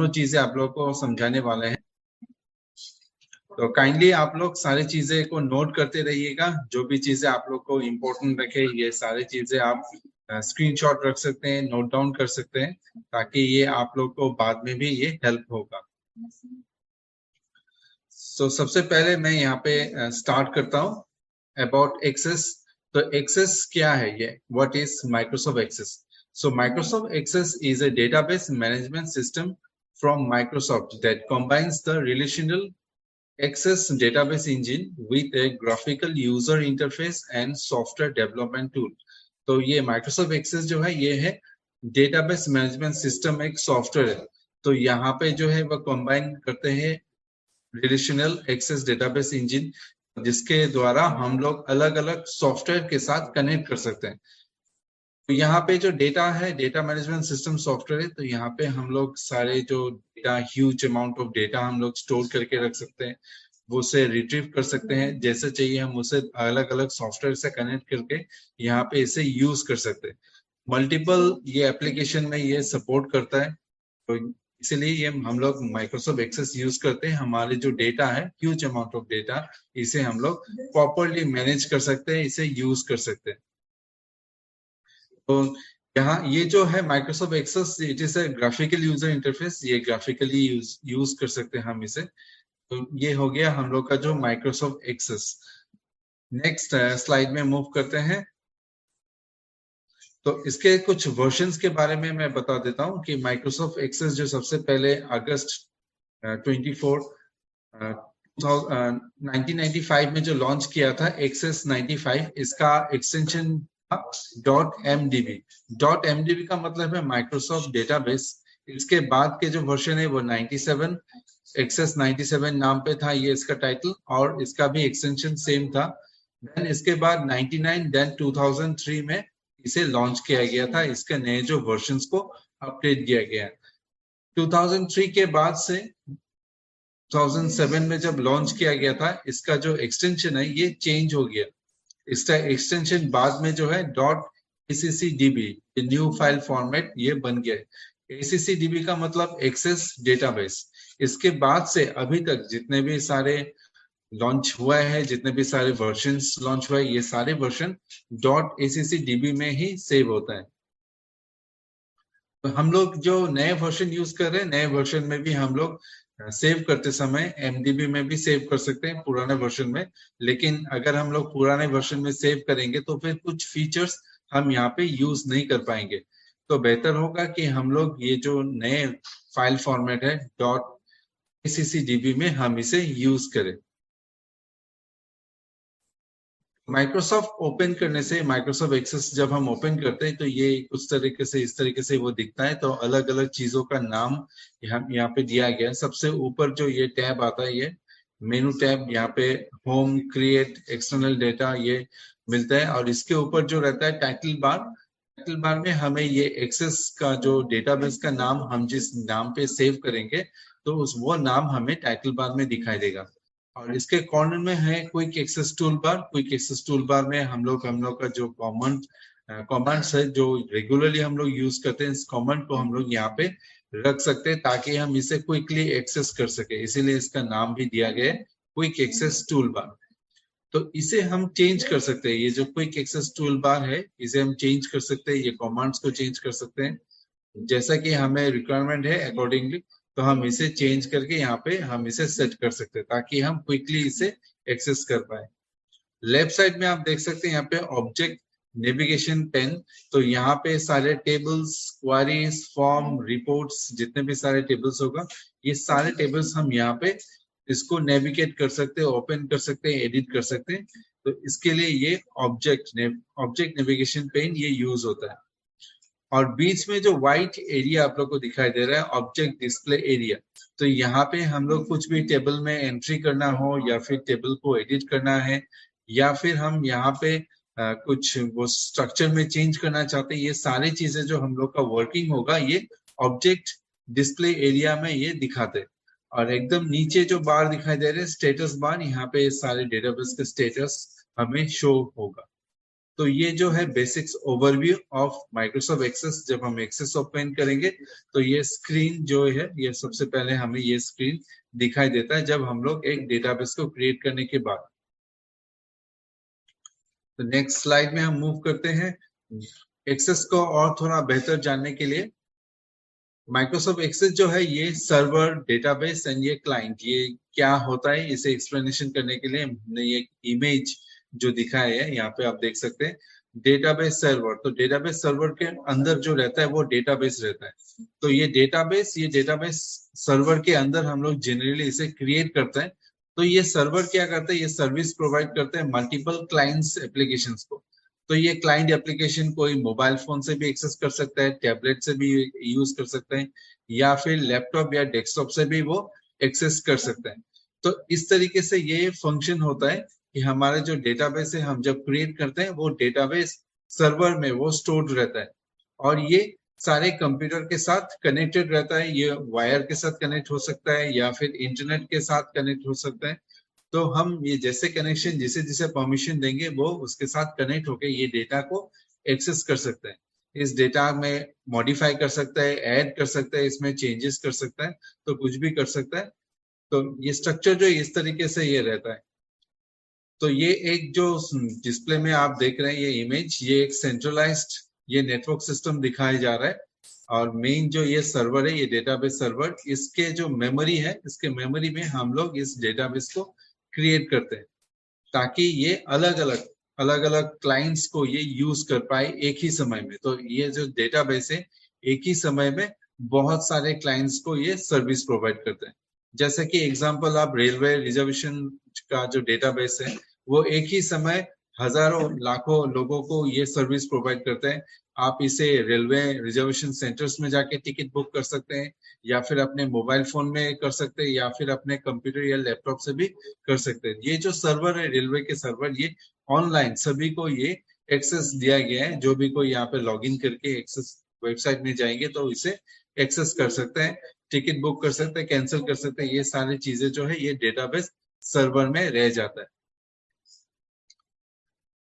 दोनों चीजें आप लोग को समझाने वाले हैं। तो काइंडली आप लोग सारी चीजें को नोट करते रहिएगा। जो भी चीजें आप लोग को इम्पोर्टेंट रखे, ये सारी चीजें आप स्क्रीनशॉट रख सकते हैं, नोट डाउन कर सकते हैं, ताकि ये आप लोग को बाद में भी ये हेल्प होगा। तो सबसे पहले मैं यहाँ पे स्टार्ट करता हूँ अबाउट एक्सेस। तो एक्सेस क्या है ये, what is Microsoft Access? So Microsoft Access is a database management system from Microsoft that combines the relational Access database engine with a graphical user interface and software development tool। तो ये Microsoft Access जो है ये है database management system, एक software है। तो यहाँ पे जो है वह कंबाइन करते हैं रिलेशनल एक्सेस डेटाबेस इंजन, जिसके द्वारा हम लोग अलग अलग सॉफ्टवेयर के साथ कनेक्ट कर सकते हैं। तो यहाँ पे जो डेटा है, डेटा मैनेजमेंट सिस्टम सॉफ्टवेयर है, तो यहाँ पे हम लोग सारे जो data, huge amount of data हम लोग स्टोर करके रख सकते हैं, वो उसे रिट्रीव कर सकते हैं जैसे चाहिए, हम उसे अलग अलग सॉफ्टवेयर से कनेक्ट करके यहाँ पे इसे यूज कर सकते हैं। मल्टीपल ये एप्लीकेशन में ये सपोर्ट करता है, तो इसलिए ये हम लोग माइक्रोसॉफ्ट एक्सेस यूज करते हैं। हमारे जो डेटा है, ह्यूज अमाउंट ऑफ डेटा, इसे हम लोग प्रॉपरली मैनेज कर सकते हैं, इसे यूज कर सकते हैं। तो यहाँ ये जो है Microsoft Access, it is a graphical user interface, ये ग्राफिकली यूज कर सकते हैं हम इसे। तो ये हो गया हम लोग का जो माइक्रोसॉफ्ट एक्सेस। नेक्स्ट स्लाइड में मूव करते हैं। तो इसके कुछ वर्जन्स के बारे में मैं बता देता हूँ कि माइक्रोसॉफ्ट एक्सेस जो सबसे पहले अगस्त 24 1995 में जो लॉन्च किया था, एक्सेस 95, इसका एक्सटेंशन .mdb। .mdb का मतलब है माइक्रोसॉफ्ट डेटाबेस। इसके बाद के जो वर्जन है वो 97, एक्सेस 97 नाम पे था ये इसका टाइटल, और इसका भी एक्सटेंशन सेम था। देन इसके बाद 99, देन 2003 में इसे लॉन्च किया गया था। इसके नए जो वर्जन्स को अपडेट किया गया। 2003 के बाद से 2007 में जब लॉन्च किया गया था, इसका जो एक्सटेंशन है ये चेंज हो गया। इसका एक्सटेंशन बाद में जो है .accdb, न्यू फाइल फॉर्मेट ये बन गया। accdb का मतलब एक्सेस डेटाबेस। इसके बाद से अभी तक जितने भी सारे लॉन्च हुआ है, जितने भी सारे वर्जन्स लॉन्च हुआ है, ये सारे वर्जन .accdb में ही सेव होता है। तो हम लोग जो नए वर्जन यूज कर रहे हैं, नए वर्जन में भी हम लोग सेव करते समय एमडीबी में भी सेव कर सकते हैं, पुराने वर्जन में। लेकिन अगर हम लोग पुराने वर्जन में सेव करेंगे तो फिर कुछ फीचर्स हम यहाँ पे यूज नहीं कर पाएंगे। तो बेहतर होगा कि हम लोग ये जो नए फाइल फॉर्मेट है .accdb में हम इसे यूज करें। माइक्रोसॉफ्ट ओपन करने से, माइक्रोसॉफ्ट एक्सेस जब हम ओपन करते हैं तो ये कुछ तरीके से, इस तरीके से वो दिखता है। तो अलग अलग चीजों का नाम यहाँ पे दिया गया है। सबसे ऊपर जो ये टैब आता है, ये मेनू टैब, यहाँ पे होम, क्रिएट, एक्सटर्नल डेटा ये मिलता है। और इसके ऊपर जो रहता है टाइटल बार, टाइटल बार में हमें ये एक्सेस का जो डेटाबेस का नाम हम जिस नाम पे सेव करेंगे, तो वो नाम हमें टाइटल बार में दिखाई देगा। और इसके कॉर्नर में है quick access tool bar. Quick access tool bar में हम लोग का जो कमांड्स है जो रेगुलरली हम लोग यूज करते हैं, इस कमांड को हम लोग यहाँ पे रख सकते हैं ताकि हम इसे क्विकली एक्सेस कर सके। इसीलिए इसका नाम भी दिया गया है क्विक एक्सेस टूल बार। तो इसे हम चेंज कर सकते हैं। ये जो क्विक एक्सेस टूल बार है, इसे हम चेंज कर सकते हैं, ये कमांड्स को चेंज कर सकते हैं जैसा कि हमें रिक्वायरमेंट है अकॉर्डिंगली। तो हम इसे चेंज करके यहाँ पे हम इसे सेट कर सकते हैं ताकि हम क्विकली इसे एक्सेस कर पाए। लेफ्ट साइड में आप देख सकते हैं यहाँ पे ऑब्जेक्ट नेविगेशन पेन। तो यहाँ पे सारे टेबल्स, क्वेरीज, फॉर्म, रिपोर्ट्स, जितने भी सारे टेबल्स होगा, ये सारे टेबल्स हम यहाँ पे इसको नेविगेट कर सकते हैं, ओपन कर सकते हैं, एडिट कर सकते हैं। तो इसके लिए ये ऑब्जेक्ट नेविगेशन पेन ये यूज होता है। और बीच में जो व्हाइट एरिया आप लोग को दिखाई दे रहा है, ऑब्जेक्ट डिस्प्ले एरिया। तो यहाँ पे हम लोग कुछ भी टेबल में एंट्री करना हो, या फिर टेबल को एडिट करना है, या फिर हम यहाँ पे कुछ वो स्ट्रक्चर में चेंज करना चाहते हैं, ये सारी चीजें जो हम लोग का वर्किंग होगा, ये ऑब्जेक्ट डिस्प्ले एरिया में ये दिखाते। और एकदम नीचे जो बार दिखाई दे रहे हैं, स्टेटस बार, यहाँ पे सारे डेटाबेस के स्टेटस हमें शो होगा। तो ये जो है basics overview of Microsoft Access. जब हम एक्सेस ओपन करेंगे तो ये स्क्रीन जो है, ये सबसे पहले हमें ये स्क्रीन दिखाई देता है जब हम लोग एक डेटाबेस को क्रिएट करने के बाद। तो नेक्स्ट स्लाइड में हम मूव करते हैं। एक्सेस को और थोड़ा बेहतर जानने के लिए, माइक्रोसॉफ्ट एक्सेस जो है ये सर्वर, डेटाबेस एंड ये क्लाइंट, ये क्या होता है इसे एक्सप्लेनेशन करने के लिए हमने ये इमेज जो दिखाया है यहाँ पे आप देख सकते हैं। डेटाबेस सर्वर, तो डेटाबेस सर्वर के अंदर जो रहता है वो डेटाबेस रहता है। तो ये डेटाबेस सर्वर के अंदर हम लोग जनरली इसे क्रिएट करते हैं। तो ये सर्वर क्या करता है, ये सर्विस प्रोवाइड करते हैं मल्टीपल क्लाइंट्स एप्लीकेशंस को। तो ये क्लाइंट एप्लीकेशन कोई मोबाइल फोन से भी एक्सेस कर सकता है, टैबलेट से भी यूज कर सकते हैं, या फिर लैपटॉप या डेस्कटॉप से भी वो एक्सेस कर सकते हैं। तो इस तरीके से ये फंक्शन होता है कि हमारे जो डेटाबेस है हम जब क्रिएट करते हैं वो डेटाबेस सर्वर में वो स्टोर्ड रहता है, और ये सारे कंप्यूटर के साथ कनेक्टेड रहता है। ये वायर के साथ कनेक्ट हो सकता है या फिर इंटरनेट के साथ कनेक्ट हो सकता है। तो हम ये जैसे कनेक्शन, जिसे जिसे परमिशन देंगे वो उसके साथ कनेक्ट होकर ये डेटा को एक्सेस कर सकते हैं। इस डेटा में मॉडिफाई कर सकता है, ऐड कर सकता है, इसमें चेंजेस कर सकता है, तो कुछ भी कर सकता है। तो ये स्ट्रक्चर जो इस तरीके से ये रहता है। तो ये एक जो डिस्प्ले में आप देख रहे हैं ये इमेज, ये एक सेंट्रलाइज्ड ये नेटवर्क सिस्टम दिखाया जा रहा है। और मेन जो ये सर्वर है, ये डेटाबेस सर्वर, इसके जो मेमोरी है, इसके मेमोरी में हम लोग इस डेटाबेस को क्रिएट करते हैं ताकि ये अलग अलग क्लाइंट्स को ये यूज कर पाए एक ही समय में। तो ये जो डेटाबेस है एक ही समय में बहुत सारे क्लाइंट्स को ये सर्विस प्रोवाइड करते हैं। जैसे कि एग्जांपल, आप रेलवे रिजर्वेशन का जो डेटाबेस है वो एक ही समय हजारों लाखों लोगों को ये सर्विस प्रोवाइड करते हैं। आप इसे रेलवे रिजर्वेशन सेंटर्स में जाके टिकट बुक कर सकते हैं, या फिर अपने मोबाइल फोन में कर सकते हैं, या फिर अपने कंप्यूटर या लैपटॉप से भी कर सकते हैं। ये जो सर्वर है रेलवे के सर्वर, ये ऑनलाइन सभी को ये एक्सेस दिया गया है। जो भी कोई यहाँ पे लॉगिन करके एक्सेस वेबसाइट में जाएंगे तो इसे एक्सेस कर सकते हैं, टिकट बुक कर सकते हैं, कैंसिल कर सकते हैं। ये सारी चीजें जो है ये डेटाबेस सर्वर में रह जाता है।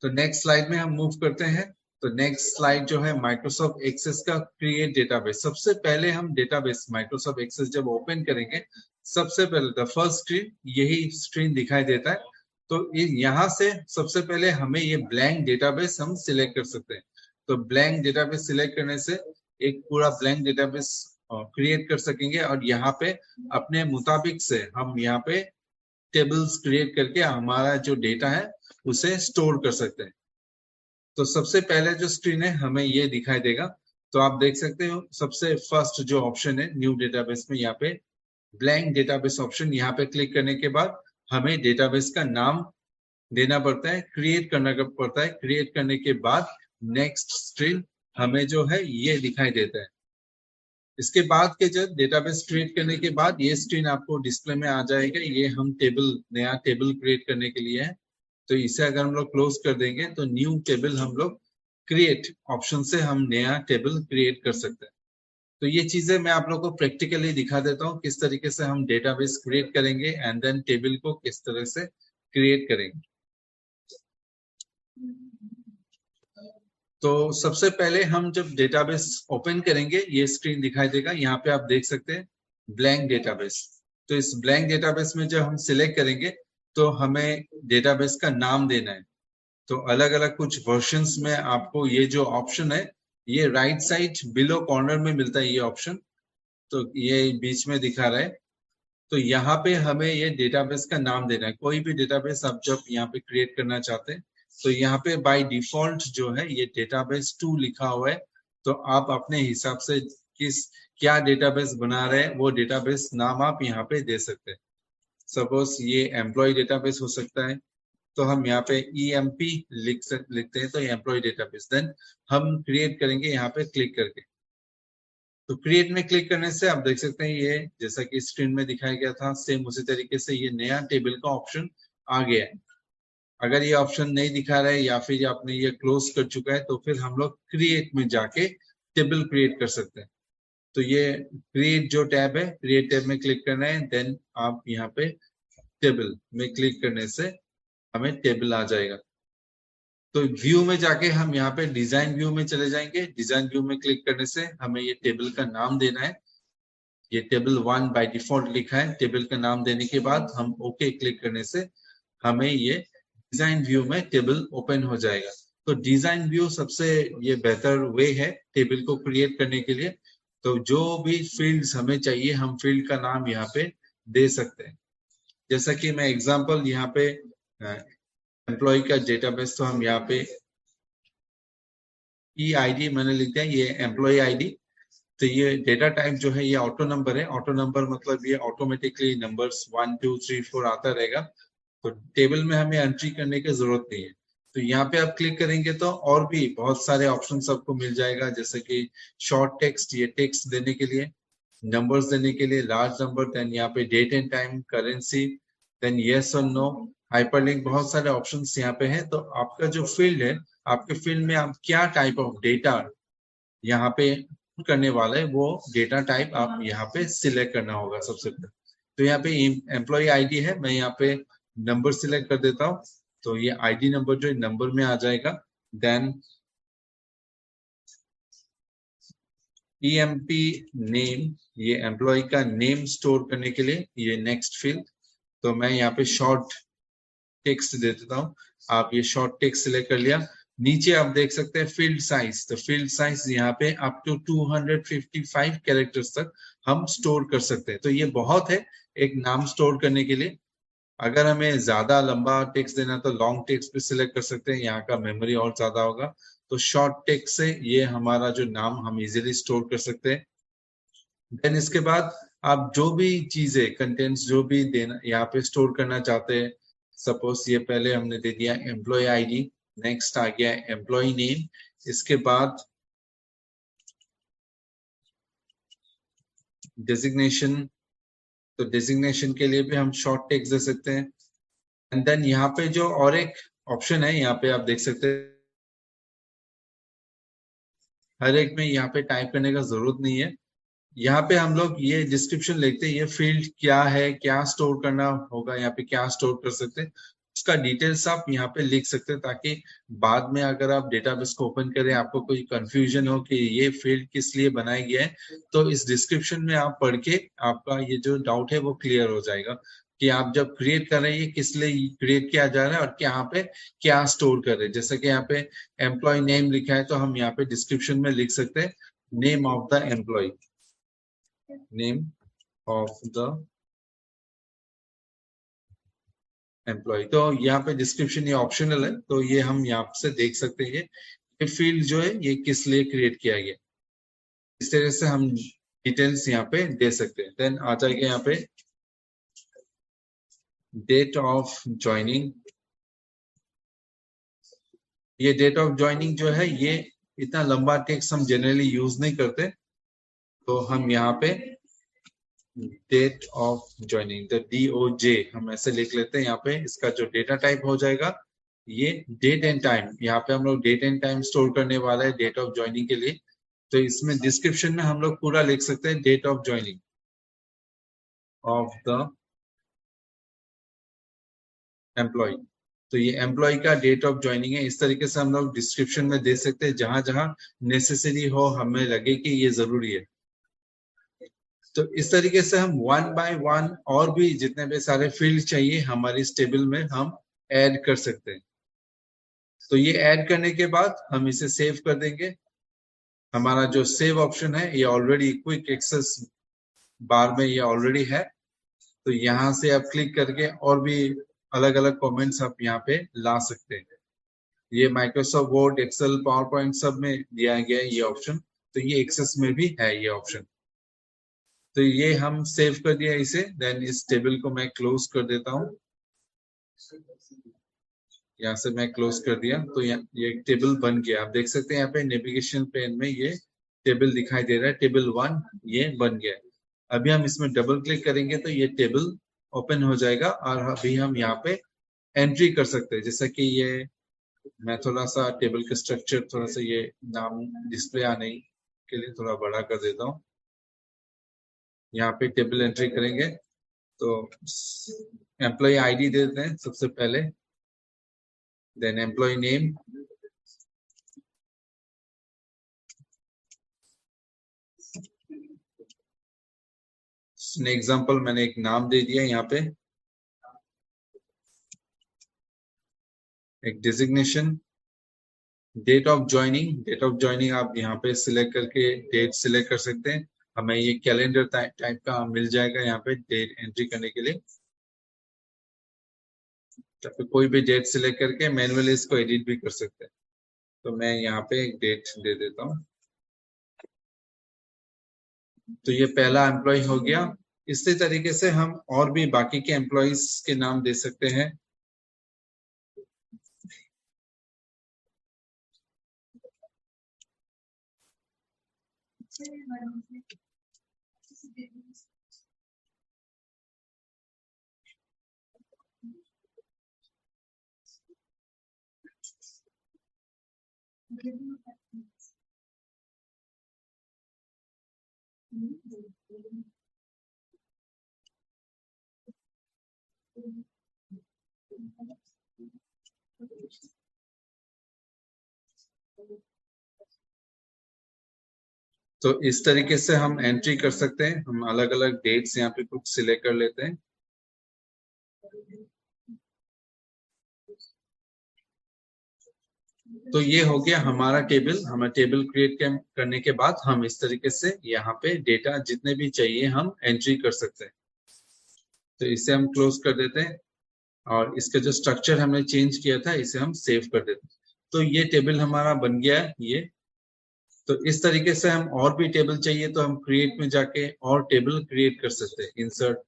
तो नेक्स्ट स्लाइड में हम मूव करते हैं। तो नेक्स्ट स्लाइड जो है माइक्रोसॉफ्ट एक्सेस का क्रिएट डेटाबेस। सबसे पहले हम डेटाबेस माइक्रोसॉफ्ट एक्सेस जब ओपन करेंगे, सबसे पहले द फर्स्ट स्क्रीन यही स्क्रीन दिखाई देता है। तो यहाँ से सबसे पहले हमें ये ब्लैंक डेटाबेस हम सिलेक्ट कर सकते हैं। तो ब्लैंक डेटाबेस सिलेक्ट करने से एक पूरा ब्लैंक डेटाबेस क्रिएट कर सकेंगे, और यहाँ पे अपने मुताबिक से हम यहाँ पे टेबल्स क्रिएट करके हमारा जो डेटा है उसे स्टोर कर सकते हैं। तो सबसे पहले जो स्क्रीन है हमें ये दिखाई देगा। तो आप देख सकते हो सबसे फर्स्ट जो ऑप्शन है न्यू डेटाबेस में, यहाँ पे ब्लैंक डेटाबेस ऑप्शन, यहाँ पे क्लिक करने के बाद हमें डेटाबेस का नाम देना पड़ता है, क्रिएट करना पड़ता है। क्रिएट करने के बाद नेक्स्ट स्क्रीन हमें जो है ये दिखाई देता है। इसके बाद के जब डेटाबेस क्रिएट करने के बाद ये स्क्रीन आपको डिस्प्ले में आ जाएगा। ये हम नया टेबल क्रिएट करने के लिए है। तो इसे अगर हम लोग क्लोज कर देंगे तो न्यू टेबल हम लोग क्रिएट ऑप्शन से हम नया टेबल क्रिएट कर सकते हैं। तो ये चीजें मैं आप लोग को प्रैक्टिकली दिखा देता हूँ किस तरीके से हम डेटाबेस क्रिएट करेंगे एंड देन टेबल को किस तरह से क्रिएट करेंगे। तो सबसे पहले हम जब डेटाबेस ओपन करेंगे ये स्क्रीन दिखाई देगा। यहाँ पे आप देख सकते हैं ब्लैंक डेटाबेस। तो इस ब्लैंक डेटाबेस में जब हम सिलेक्ट करेंगे तो हमें डेटाबेस का नाम देना है। तो अलग अलग कुछ वर्जन्स में आपको ये जो ऑप्शन है ये राइट साइड बिलो कॉर्नर में मिलता है ये ऑप्शन। तो ये बीच में दिखा रहा है। तो यहाँ पे हमें ये डेटाबेस का नाम देना है। कोई भी डेटाबेस आप जब यहाँ पे क्रिएट करना चाहते हैं तो यहाँ पे बाय डिफॉल्ट जो है ये डेटाबेस 2 लिखा हुआ है। तो आप अपने हिसाब से क्या डेटाबेस बना रहे हैं वो डेटाबेस नाम आप यहाँ पे दे सकते हैं। सपोज ये एम्प्लॉय डेटाबेस हो सकता है, तो हम यहाँ पे EMP लिखते हैं, तो एम्प्लॉय डेटाबेस। देन हम क्रिएट करेंगे यहाँ पे क्लिक करके। तो क्रिएट में क्लिक करने से आप देख सकते हैं ये जैसा कि स्क्रीन में दिखाया गया था सेम उसी तरीके से ये नया टेबल का ऑप्शन आ गया है। अगर ये ऑप्शन नहीं दिखा रहा है या फिर आपने ये क्लोज कर चुका है तो फिर हम लोग क्रिएट में जाके टेबल क्रिएट कर सकते हैं। तो ये क्रिएट जो टैब है, क्रिएट टैब में क्लिक करना है। देन आप यहाँ पे टेबल में क्लिक करने से हमें टेबल आ जाएगा। तो व्यू में जाके हम यहाँ पे डिजाइन व्यू में चले जाएंगे। डिजाइन व्यू में क्लिक करने से हमें ये टेबल का नाम देना है। ये टेबल 1 बाय डिफॉल्ट लिखा है। टेबल का नाम देने के बाद हम ओके क्लिक करने से हमें ये डिजाइन व्यू में टेबल ओपन हो जाएगा। तो डिजाइन व्यू सबसे ये बेहतर वे है टेबल को क्रिएट करने के लिए। तो जो भी फील्ड्स हमें चाहिए हम फील्ड का नाम यहाँ पे दे सकते हैं। जैसा कि मैं एग्जांपल यहाँ पे एम्प्लॉय का डेटाबेस, तो हम यहाँ पे EID मैंने लिख दिया, ये एम्प्लॉय आईडी। तो ये डेटा टाइप जो है ये ऑटो नंबर है। ऑटो नंबर मतलब ये ऑटोमेटिकली नंबर्स 1 2 3 4 आता रहेगा। तो टेबल में हमें एंट्री करने की जरूरत नहीं है। तो यहाँ पे आप क्लिक करेंगे तो और भी बहुत सारे ऑप्शन आपको मिल जाएगा, जैसे कि शॉर्ट टेक्स्ट, ये टेक्स्ट देने के लिए, नंबर्स देने के लिए, लार्ज नंबर, देन यहाँ पे date and time, currency, then yes और नो, हाइपरलिंक, बहुत सारे ऑप्शंस यहाँ पे हैं। तो आपका जो फील्ड है, आपके फील्ड में आप क्या टाइप ऑफ डेटा यहाँ पे करने वाले वो डेटा टाइप आप यहाँ पे सिलेक्ट करना होगा सबसे पहले। तो यहाँ पे एम्प्लॉय आईडी है, मैं यहाँ पे नंबर सिलेक्ट कर देता हूँ। तो ये आईडी नंबर जो नंबर में आ जाएगा। देन EMP नेम, ये एम्प्लॉय का नेम स्टोर करने के लिए ये नेक्स्ट फील्ड। तो मैं यहाँ पे शॉर्ट टेक्स्ट दे देता हूँ। आप ये शॉर्ट टेक्स्ट सिलेक्ट कर लिया। नीचे आप देख सकते हैं फील्ड साइज। तो फील्ड साइज यहाँ पे अप टू 255 कैरेक्टर्स तक हम स्टोर कर सकते हैं। तो ये बहुत है एक नाम स्टोर करने के लिए। अगर हमें ज्यादा लंबा टेक्स्ट देना तो लॉन्ग टेक्स्ट भी सिलेक्ट कर सकते हैं, यहाँ का मेमोरी और ज्यादा होगा। तो शॉर्ट टेक्स्ट से ये हमारा जो नाम हम इजीली स्टोर कर सकते हैं। देन इसके बाद आप जो भी चीजें कंटेंट्स जो भी देना यहाँ पे स्टोर करना चाहते हैं, सपोज ये पहले हमने दे दिया एम्प्लॉय आईडी, नेक्स्ट आ गया एम्प्लॉय नेम, इसके बाद डेजिग्नेशन। तो डेजिग्नेशन के लिए भी हम शॉर्ट टेक्स्ट दे सकते हैं। एंड देन यहाँ पे जो और एक ऑप्शन है, यहाँ पे आप देख सकते हैं हर एक में यहाँ पे टाइप करने का जरूरत नहीं है। यहाँ पे हम लोग ये डिस्क्रिप्शन लिखते हैं, ये फील्ड क्या है, क्या स्टोर करना होगा, यहाँ पे क्या स्टोर कर सकते हैं, उसका डिटेल्स आप यहाँ पे लिख सकते हैं, ताकि बाद में अगर आप डेटाबेस को ओपन करें आपको कोई कंफ्यूजन हो कि ये फील्ड किस लिए बनाया गया है, तो इस डिस्क्रिप्शन में आप पढ़ के आपका ये जो डाउट है वो क्लियर हो जाएगा कि आप जब क्रिएट कर रहे हैं ये किस लिए क्रिएट किया जा रहा है और यहाँ पे क्या स्टोर कर रहे हैं। जैसे कि यहाँ पे एम्प्लॉय नेम लिखा है, तो हम यहाँ पे डिस्क्रिप्शन में लिख सकते हैं name of the employee, name of the employee. तो यहाँ पे डिस्क्रिप्शन ये ऑप्शनल है, तो ये हम यहाँ से देख सकते हैं ये फील्ड जो है ये किस लिए क्रिएट किया गया। इस तरह से हम डिटेल्स यहाँ पे दे सकते हैं। देन आ जाएगा यहाँ पे डेट ऑफ ज्वाइनिंग। ये डेट ऑफ ज्वाइनिंग जो है ये इतना लंबा टेक्स्ट हम जनरली यूज नहीं करते, तो हम यहाँ पे date of joining, the DOJ हम ऐसे लिख लेते हैं। यहाँ पे इसका जो डेटा टाइप हो जाएगा ये डेट एंड टाइम, यहाँ पे हम लोग डेट एंड टाइम स्टोर करने वाला है डेट ऑफ ज्वाइनिंग के लिए। तो इसमें डिस्क्रिप्शन में हम लोग पूरा लिख सकते हैं date of joining of the employee. तो ये एम्प्लॉय का डेट ऑफ ज्वाइनिंग है। इस तरीके से हम लोग डिस्क्रिप्शन में दे सकते हैं जहां जहां नेसेसरी हो, हमें लगे कि ये जरूरी है। तो इस तरीके से हम वन बाय वन और भी जितने भी सारे फील्ड चाहिए हमारी इस टेबल में हम ऐड कर सकते हैं। तो ये ऐड करने के बाद हम इसे सेव कर देंगे। हमारा जो सेव ऑप्शन है ये ऑलरेडी क्विक एक्सेस बार में ये ऑलरेडी है। तो यहाँ से आप क्लिक करके और भी अलग अलग कमेंट्स आप यहाँ पे ला सकते हैं। ये Microsoft Word, Excel, PowerPoint सब में दिया गया है ये ऑप्शन। तो ये एक्सेस में भी है ये ऑप्शन। तो ये हम सेव कर दिया इसे। देन इस टेबल को मैं क्लोज कर देता हूँ। यहाँ से मैं क्लोज कर दिया तो ये टेबल बन गया। आप देख सकते हैं यहाँ पे नेविगेशन पेन में ये टेबल दिखाई दे रहा है, टेबल 1 ये बन गया। अभी हम इसमें डबल क्लिक करेंगे तो ये टेबल ओपन हो जाएगा और अभी हम यहाँ पे एंट्री कर सकते हैं। जैसा कि ये मैं थोड़ा सा टेबल का स्ट्रक्चर, थोड़ा सा ये नाम डिस्प्ले आने के लिए थोड़ा बड़ा कर देता हूँ। यहाँ पे टेबल एंट्री करेंगे तो एम्प्लॉय आईडी दे देते हैं सबसे पहले, देन एम्प्लॉय नेम, एग्जाम्पल मैंने एक नाम दे दिया यहाँ पे, एक डिजिग्नेशन, डेट ऑफ ज्वाइनिंग आप यहाँ पे सिलेक्ट करके डेट सिलेक्ट कर सकते हैं। हमें ये कैलेंडर टाइप का मिल जाएगा यहाँ पे डेट एंट्री करने के लिए, तो फिर कोई भी डेट सिलेक्ट करके मैनुअली इसको एडिट भी कर सकते हैं। तो मैं यहाँ पे एक डेट दे देता हूँ। तो ये पहला एम्प्लॉय हो गया। इसी तरीके से हम और भी बाकी के एम्प्लॉयज के नाम दे सकते हैं। तो इस तरीके से हम एंट्री कर सकते हैं। हम अलग अलग डेट्स यहाँ पे कुछ सिलेक्ट कर लेते हैं। तो ये हो गया हमारा टेबल। हमें टेबल क्रिएट करने के बाद हम इस तरीके से यहाँ पे डेटा जितने भी चाहिए हम एंट्री कर सकते हैं। तो इसे हम क्लोज कर देते हैं और इसका जो स्ट्रक्चर हमने चेंज किया था इसे हम सेव कर देते हैं। तो ये टेबल हमारा बन गया है ये। तो इस तरीके से हम और भी टेबल चाहिए तो हम क्रिएट में जाके और टेबल क्रिएट कर सकते हैं, इंसर्ट।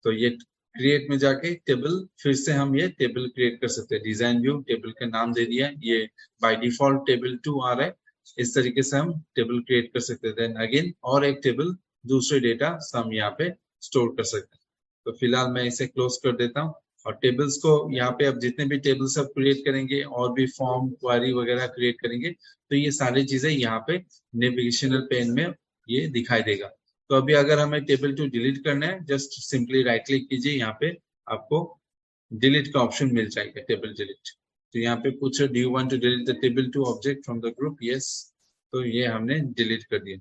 तो ये क्रिएट में जाके टेबल फिर से हम ये टेबल क्रिएट कर सकते हैं। डिजाइन व्यू टेबल का नाम दे दिया है, ये बाय डिफॉल्ट टेबल 2 आ रहा है। इस तरीके से हम टेबल क्रिएट कर सकते हैं। देन अगेन और एक टेबल दूसरे डेटा हम यहाँ पे स्टोर कर सकते हैं। तो फिलहाल मैं इसे क्लोज कर देता हूँ। और टेबल्स को यहाँ पे अब जितने भी टेबल्स आप क्रिएट करेंगे और भी फॉर्म क्वेरी वगैरह क्रिएट करेंगे तो ये सारी चीजें यहाँ पे नेविगेशनल पेन में ये दिखाई देगा। तो अभी अगर हमें टेबल 2 डिलीट करना है, जस्ट सिंपली राइट क्लिक कीजिए, यहाँ पे आपको डिलीट का ऑप्शन मिल जाएगा, टेबल डिलीट। तो यहाँ पे पूछ do you want to delete the table 2 object from the group? Yes. तो ये हमने डिलीट कर दिया।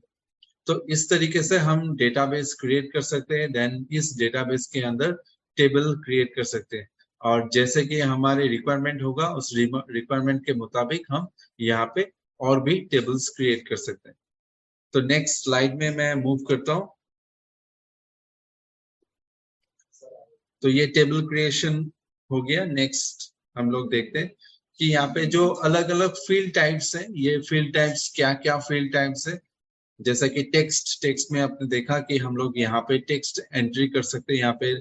तो इस तरीके से हम डेटाबेस क्रिएट कर सकते हैं। देन इस डेटाबेस के अंदर टेबल क्रिएट कर सकते हैं और जैसे कि हमारे रिक्वायरमेंट होगा उस रिक्वायरमेंट के मुताबिक हम यहाँ पे और भी टेबल्स क्रिएट कर सकते हैं। तो नेक्स्ट स्लाइड में मैं मूव करता हूँ। तो ये टेबल क्रिएशन हो गया। नेक्स्ट हम लोग देखते हैं कि यहाँ पे जो अलग अलग फील्ड टाइप्स हैं, ये फील्ड टाइप्स क्या क्या फील्ड टाइप्स है। जैसा कि टेक्स्ट में आपने देखा कि हम लोग यहाँ पे टेक्स्ट एंट्री कर सकते हैं। यहाँ पे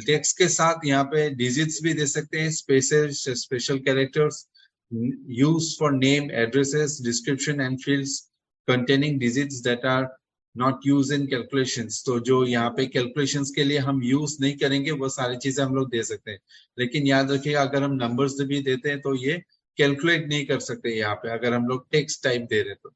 टेक्स्ट के साथ यहाँ पे डिजिट्स भी दे सकते हैं, spaces, special characters, use for name, addresses, description and fields containing digits that are not use in calculations. तो जो यहाँ पे कैलकुलेशंस के लिए हम यूज नहीं करेंगे वो सारी चीजें हम लोग दे सकते हैं। लेकिन याद रखिएगा अगर हम नंबर्स भी देते हैं तो ये कैलकुलेट नहीं कर सकते यहाँ पे, अगर हम लोग टेक्स्ट टाइप दे रहे हैं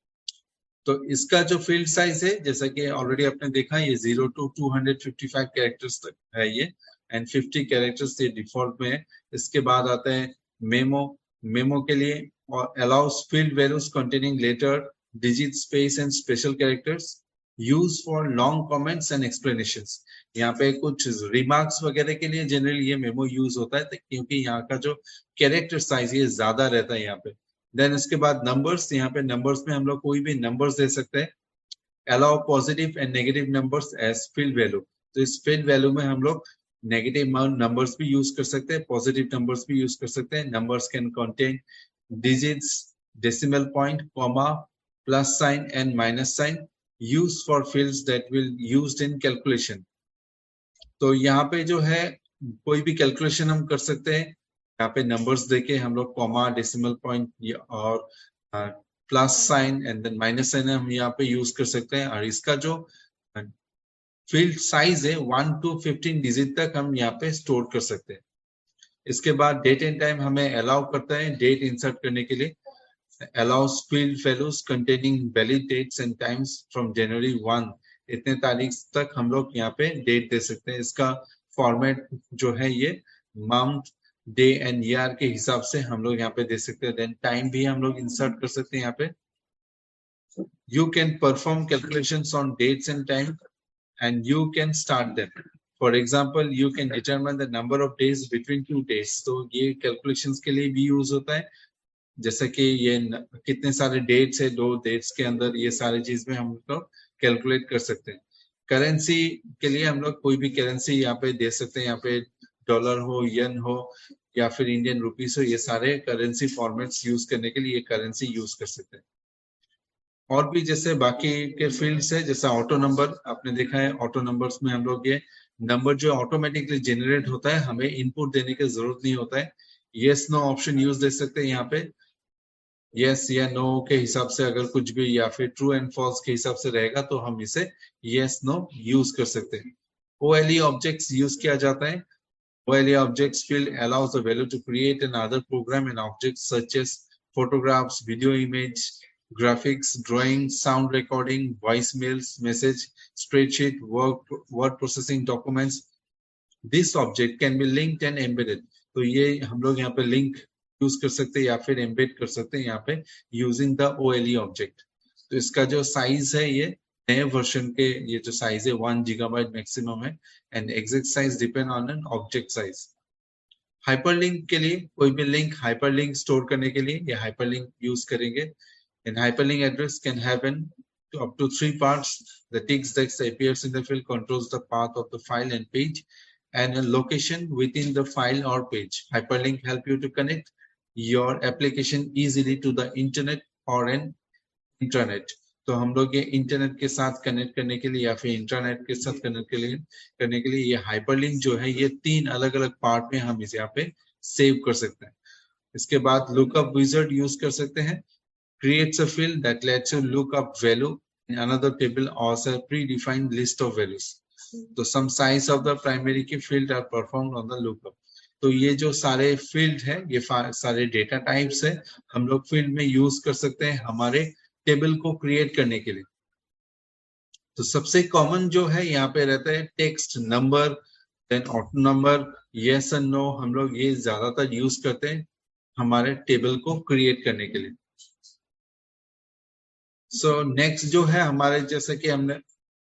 तो इसका जो फील्ड साइज है जैसा कि ऑलरेडी आपने देखा ये 0 to 255 कैरेक्टर्स तक है ये, एंड 50 कैरेक्टर्स ये डिफॉल्ट में है। इसके बाद आता है मेमो के लिए और allows field values containing letter, digit, space and special characters, use for long comments and explanations. यहाँ पे कुछ रिमार्क्स वगैरह के लिए जनरली ये मेमो यूज होता है क्योंकि यहाँ का जो कैरेक्टर साइज ये ज्यादा रहता है यहाँ पे। देन इसके बाद नंबर्स, यहाँ पे नंबर्स में हम लोग कोई भी नंबर्स दे सकते हैं। Allow positive and negative numbers as field value. तो इस फील्ड वैल्यू में हम लोग नेगेटिव नंबर्स भी यूज कर सकते हैं, पॉजिटिव नंबर्स भी यूज कर सकते हैं। Numbers can contain digits, decimal point, comma, plus sign and minus sign, use for fields that will used in calculation. तो यहाँ पे जो है कोई भी कैलकुलेशन हम कर सकते हैं। यहाँ पे नंबर्स देके हम लोग कॉमा, डेसिमल पॉइंट और plus sign and then minus sign हम यहाँ पे यूज कर सकते हैं। और इसका जो फील्ड साइज है 1 to 15 डिजिट तक हम यहाँ पे स्टोर कर सकते हैं। इसके बाद डेट एंड टाइम हमें अलाउ करता है डेट इंसर्ट करने के लिए। allows field values containing valid dates and times from January 1 इतने तारीख तक हम लोग यहाँ पे डेट दे सकते हैं। इसका फॉर्मेट जो है ये मंथ, डे एंड ईयर के हिसाब से हम लोग यहाँ पे दे सकते हैं। देन टाइम भी हम लोग इंसर्ट कर सकते हैं यहाँ पे। You can perform calculations on dates and time and you can start them. For example, you can determine the number of days between 2 days. तो ये calculations के लिए भी use होता है, जैसे कि ये कितने सारे डेट्स है, 2 डेट्स के अंदर ये सारी चीज में हम लोग कैलकुलेट कर सकते हैं. करेंसी के लिए हम लोग कोई भी करेंसी यहाँ पे दे सकते हैं, यहाँ पे डॉलर हो, येन हो या फिर इंडियन रुपीस हो, ये सारे करेंसी फॉर्मेट्स यूज करने के लिए ये करेंसी यूज कर सकते हैं. और भी जैसे बाकी के फील्ड्स है, जैसे ऑटो नंबर आपने देखा है, ऑटो नंबर्स में हम लोग ये नंबर जो ऑटोमेटिकली जनरेट होता है, हमें इनपुट देने की जरूरत नहीं होता है. यस नो ऑप्शन यूज दे सकते हैं यहाँ पे, यस या नो के हिसाब से अगर कुछ भी, या फिर ट्रू एंड फॉल्स के हिसाब से रहेगा तो हम इसे यस नो यूज कर सकते हैं. OLE ऑब्जेक्ट्स यूज किया जाता है. OLE objects field allows the value to create another program and objects such as photographs, video image, graphics, drawing, sound recording, voicemails, message, spreadsheet, word processing documents. This object can be linked and embedded. तो ये हम लोग यहाँ पे link use कर सकते हैं या फिर एम्बेड कर सकते हैं यहाँ पे यूजिंग द OLE ऑब्जेक्ट. तो इसका जो साइज है, ये नए वर्जन के ये जो साइज है 1 GB मैक्सिमम है, and exact size depend on an object size. Hyperlink के लिए कोई भी लिंक हाइपरलिंक स्टोर करने के लिए ये हाइपरलिंक यूज करेंगे. And hyperlink address can have an up to 3 parts. The text that appears in the field controls the path of the file and page and a location within the file or page. Hyperlink help you to connect your application easily to the internet or an intranet. तो हम लोग ये internet के साथ connect करने के लिए या फिर इंटरनेट के साथ कनेक्ट करने के लिए ये हाइपरलिंक जो है, ये 3 अलग अलग पार्ट में हम इसे यहाँ पे सेव कर सकते हैं. इसके बाद लुकअप विजार्ड यूज कर सकते हैं. Creates a field that lets you look up value in another table or a predefined list of values. So some size of the primary key field are performed on the lookup. तो ये जो सारे field है, ये सारे data types है, हम लोग फील्ड में यूज कर सकते हैं हमारे टेबल को क्रिएट करने के लिए. तो सबसे कॉमन जो है यहाँ पे रहता है text, number, then auto number, yes and no. हम लोग ये ज्यादातर यूज करते हैं हमारे टेबल को क्रिएट करने के लिए. सो नेक्स्ट जो है हमारे, जैसे कि हमने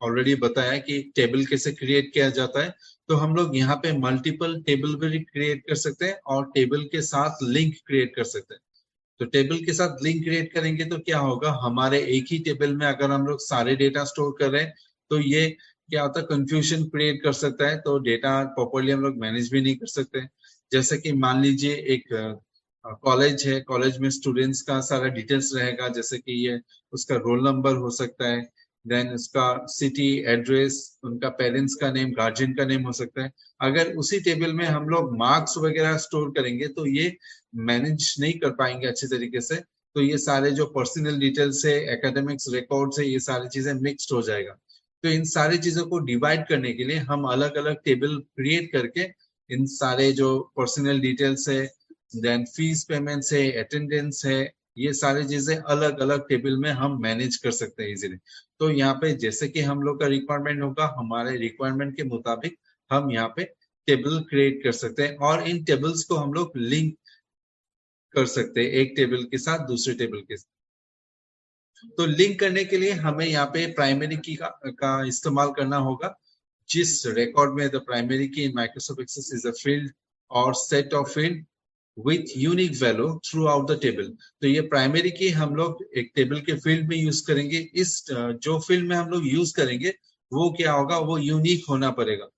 ऑलरेडी बताया कि टेबल कैसे क्रिएट किया जाता है, तो हम लोग यहाँ पे मल्टीपल टेबल भी क्रिएट कर सकते हैं और टेबल के साथ लिंक क्रिएट कर सकते हैं. तो टेबल के साथ लिंक क्रिएट करेंगे तो क्या होगा, हमारे एक ही टेबल में अगर हम लोग सारे डेटा स्टोर कर रहे हैं तो ये क्या होता है, कंफ्यूजन क्रिएट कर सकता है. तो डेटा प्रॉपर्ली हम लोग मैनेज भी नहीं कर सकते. जैसे कि मान लीजिए एक कॉलेज है, कॉलेज में स्टूडेंट्स का सारा डिटेल्स रहेगा, जैसे कि ये उसका रोल नंबर हो सकता है, देन उसका सिटी, एड्रेस, उनका पेरेंट्स का नेम, गार्जियन का नेम हो सकता है. अगर उसी टेबल में हम लोग मार्क्स वगैरह स्टोर करेंगे तो ये मैनेज नहीं कर पाएंगे अच्छे तरीके से. तो ये सारे जो पर्सनल डिटेल्स है, एकेडमिक्स रिकॉर्ड्स है, ये सारी चीजें मिक्स्ड हो जाएगा. तो इन सारी चीजों को डिवाइड करने के लिए हम अलग अलग टेबल क्रिएट करके इन सारे जो पर्सनल डिटेल्स है, देन फीस पेमेंट्स है, अटेंडेंस है, ये सारी चीजें अलग अलग टेबल में हम मैनेज कर सकते हैं इजीली. तो यहाँ पे जैसे कि हम लोग का रिक्वायरमेंट होगा, हमारे रिक्वायरमेंट के मुताबिक हम यहाँ पे टेबल क्रिएट कर सकते हैं और इन टेबल्स को हम लोग लिंक कर सकते हैं एक टेबल के साथ दूसरे टेबल के साथ. तो लिंक करने के लिए हमें यहाँ पे प्राइमरी की का इस्तेमाल करना होगा. जिस रिकॉर्ड में the primary key in Microsoft Access is a field or set of field with unique value throughout the table. तो ये प्राइमरी की हम लोग एक टेबल के फील्ड में यूज करेंगे. इस जो फील्ड में हम लोग यूज करेंगे वो क्या होगा, वो यूनिक होना पड़ेगा.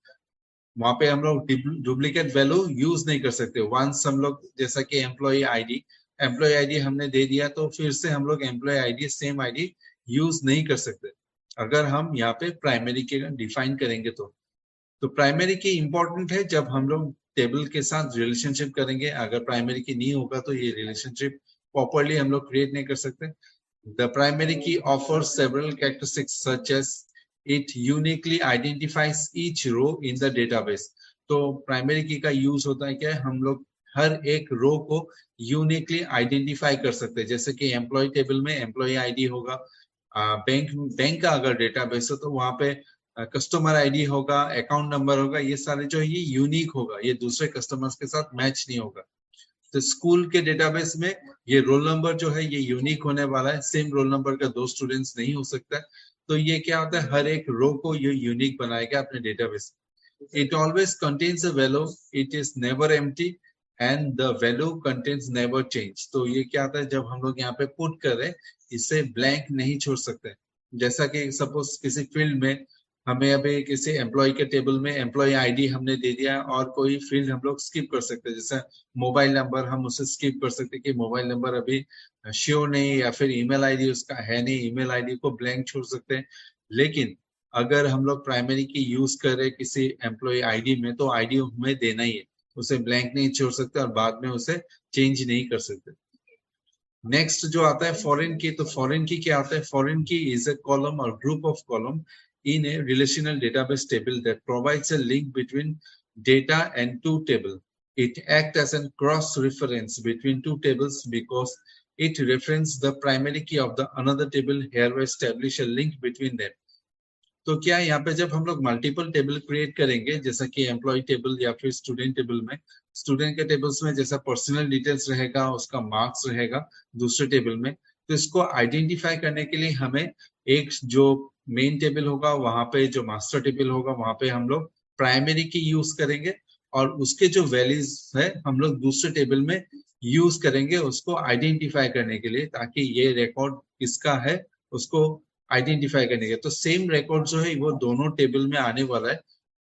वहां पे हम लोग डुप्लीकेट वैल्यू यूज नहीं कर सकते. वंस हम लोग, जैसा कि एम्प्लॉय आईडी हमने दे दिया तो फिर से हम लोग employ ID, same ID use नहीं कर सकते अगर हम यहाँ पे प्राइमरी के डिफाइन करेंगे. तो प्राइमरी की इंपॉर्टेंट है जब हम लोग टेबल के साथ रिलेशनशिप करेंगे. अगर प्राइमरी की नहीं होगा तो ये रिलेशनशिप प्रॉपर्ली हम लोग क्रिएट नहीं कर सकते. The primary key offers several characteristics such as it uniquely identifies each row in the database. तो प्राइमरी की का यूज होता है क्या, हम लोग हर एक रो को यूनिकली आइडेंटिफाई कर सकते हैं. जैसे कि एम्प्लॉय टेबल में एम्प्लॉय आईडी होगा, बैंक का अगर डेटाबेस हो तो वहां पे कस्टमर आईडी होगा, अकाउंट नंबर होगा, ये सारे जो है ये यूनिक होगा, ये दूसरे कस्टमर्स के साथ मैच नहीं होगा. तो स्कूल के डेटाबेस में ये रोल नंबर जो है ये यूनिक होने वाला है, सेम रोल नंबर का दो स्टूडेंट्स नहीं हो सकता है। तो ये क्या होता है, हर एक रो को ये यूनिक बनाएगा अपने database. It always contains a value, it is never empty and the value contains never change. तो ये क्या होता है, जब हम लोग यहाँ पे पुट कर रहे हैं, इसे ब्लैंक नहीं छोड़ सकते। जैसा कि सपोज किसी फील्ड में हमें अभी किसी एम्प्लॉय के टेबल में एम्प्लॉय आईडी हमने दे दिया और कोई फील्ड हम लोग स्किप कर सकते हैं, जैसे मोबाइल नंबर, हम उसे स्किप कर सकते हैं कि मोबाइल नंबर अभी श्योर नहीं, या फिर ईमेल आईडी उसका है नहीं, ईमेल आईडी को ब्लैंक छोड़ सकते हैं। लेकिन अगर हम लोग प्राइमरी की यूज कर रहे किसी एम्प्लॉय आईडी में, तो आईडी हमें देना ही है, उसे ब्लैंक नहीं छोड़ सकते और बाद में उसे चेंज नहीं कर सकते। नेक्स्ट जो आता है फॉरेन की, तो फॉरेन की क्या आता है, फॉरेन की इज अ कॉलम और group of column in a relational database table that provides a link between data and two tables. It acts as a cross reference between two tables because it references the primary key of the another table, hereby establish a link between them. तो क्या यहाँ पे जब हम लोग multiple table create करेंगे, जैसा कि एम्प्लॉय टेबल या फिर स्टूडेंट टेबल में, स्टूडेंट के टेबल्स में जैसा पर्सनल डिटेल्स रहेगा, उसका मार्क्स रहेगा दूसरे टेबल में, तो इसको आइडेंटिफाई करने के लिए हमें एक जो मेन टेबल होगा वहां पे, जो मास्टर टेबल होगा वहां पे हम लोग प्राइमरी की यूज करेंगे और उसके जो वैल्यूज है हम लोग दूसरे टेबल में यूज करेंगे उसको आइडेंटिफाई करने के लिए, ताकि ये रिकॉर्ड किसका है उसको आइडेंटिफाई करने के। तो सेम रिकॉर्ड जो है वो दोनों टेबल में आने वाला है।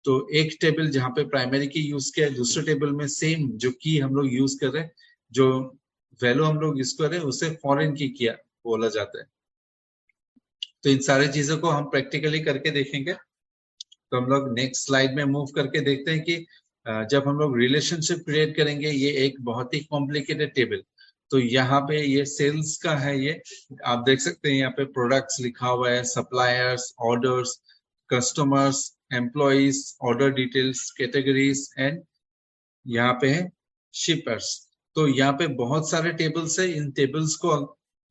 तो एक टेबल जहाँ पे प्राइमरी की यूज किया है, दूसरे टेबल में सेम जो की हम लोग यूज कर रहे हैं, जो वैल्यू हम लोग यूज कर रहे हैं, उसे फॉरेन की किया बोला जाता है। तो इन सारी चीजों को हम प्रैक्टिकली करके देखेंगे। तो हम लोग नेक्स्ट स्लाइड में मूव करके देखते हैं कि जब हम लोग रिलेशनशिप क्रिएट करेंगे, ये एक बहुत ही कॉम्प्लिकेटेड टेबल। तो यहाँ पे ये सेल्स का है, ये आप देख सकते हैं यहाँ पे प्रोडक्ट्स लिखा हुआ है, suppliers, orders, customers, employees, order details, categories and यहाँ पे है शिपर्स। तो यहाँ पे बहुत सारे टेबल्स है, इन टेबल्स को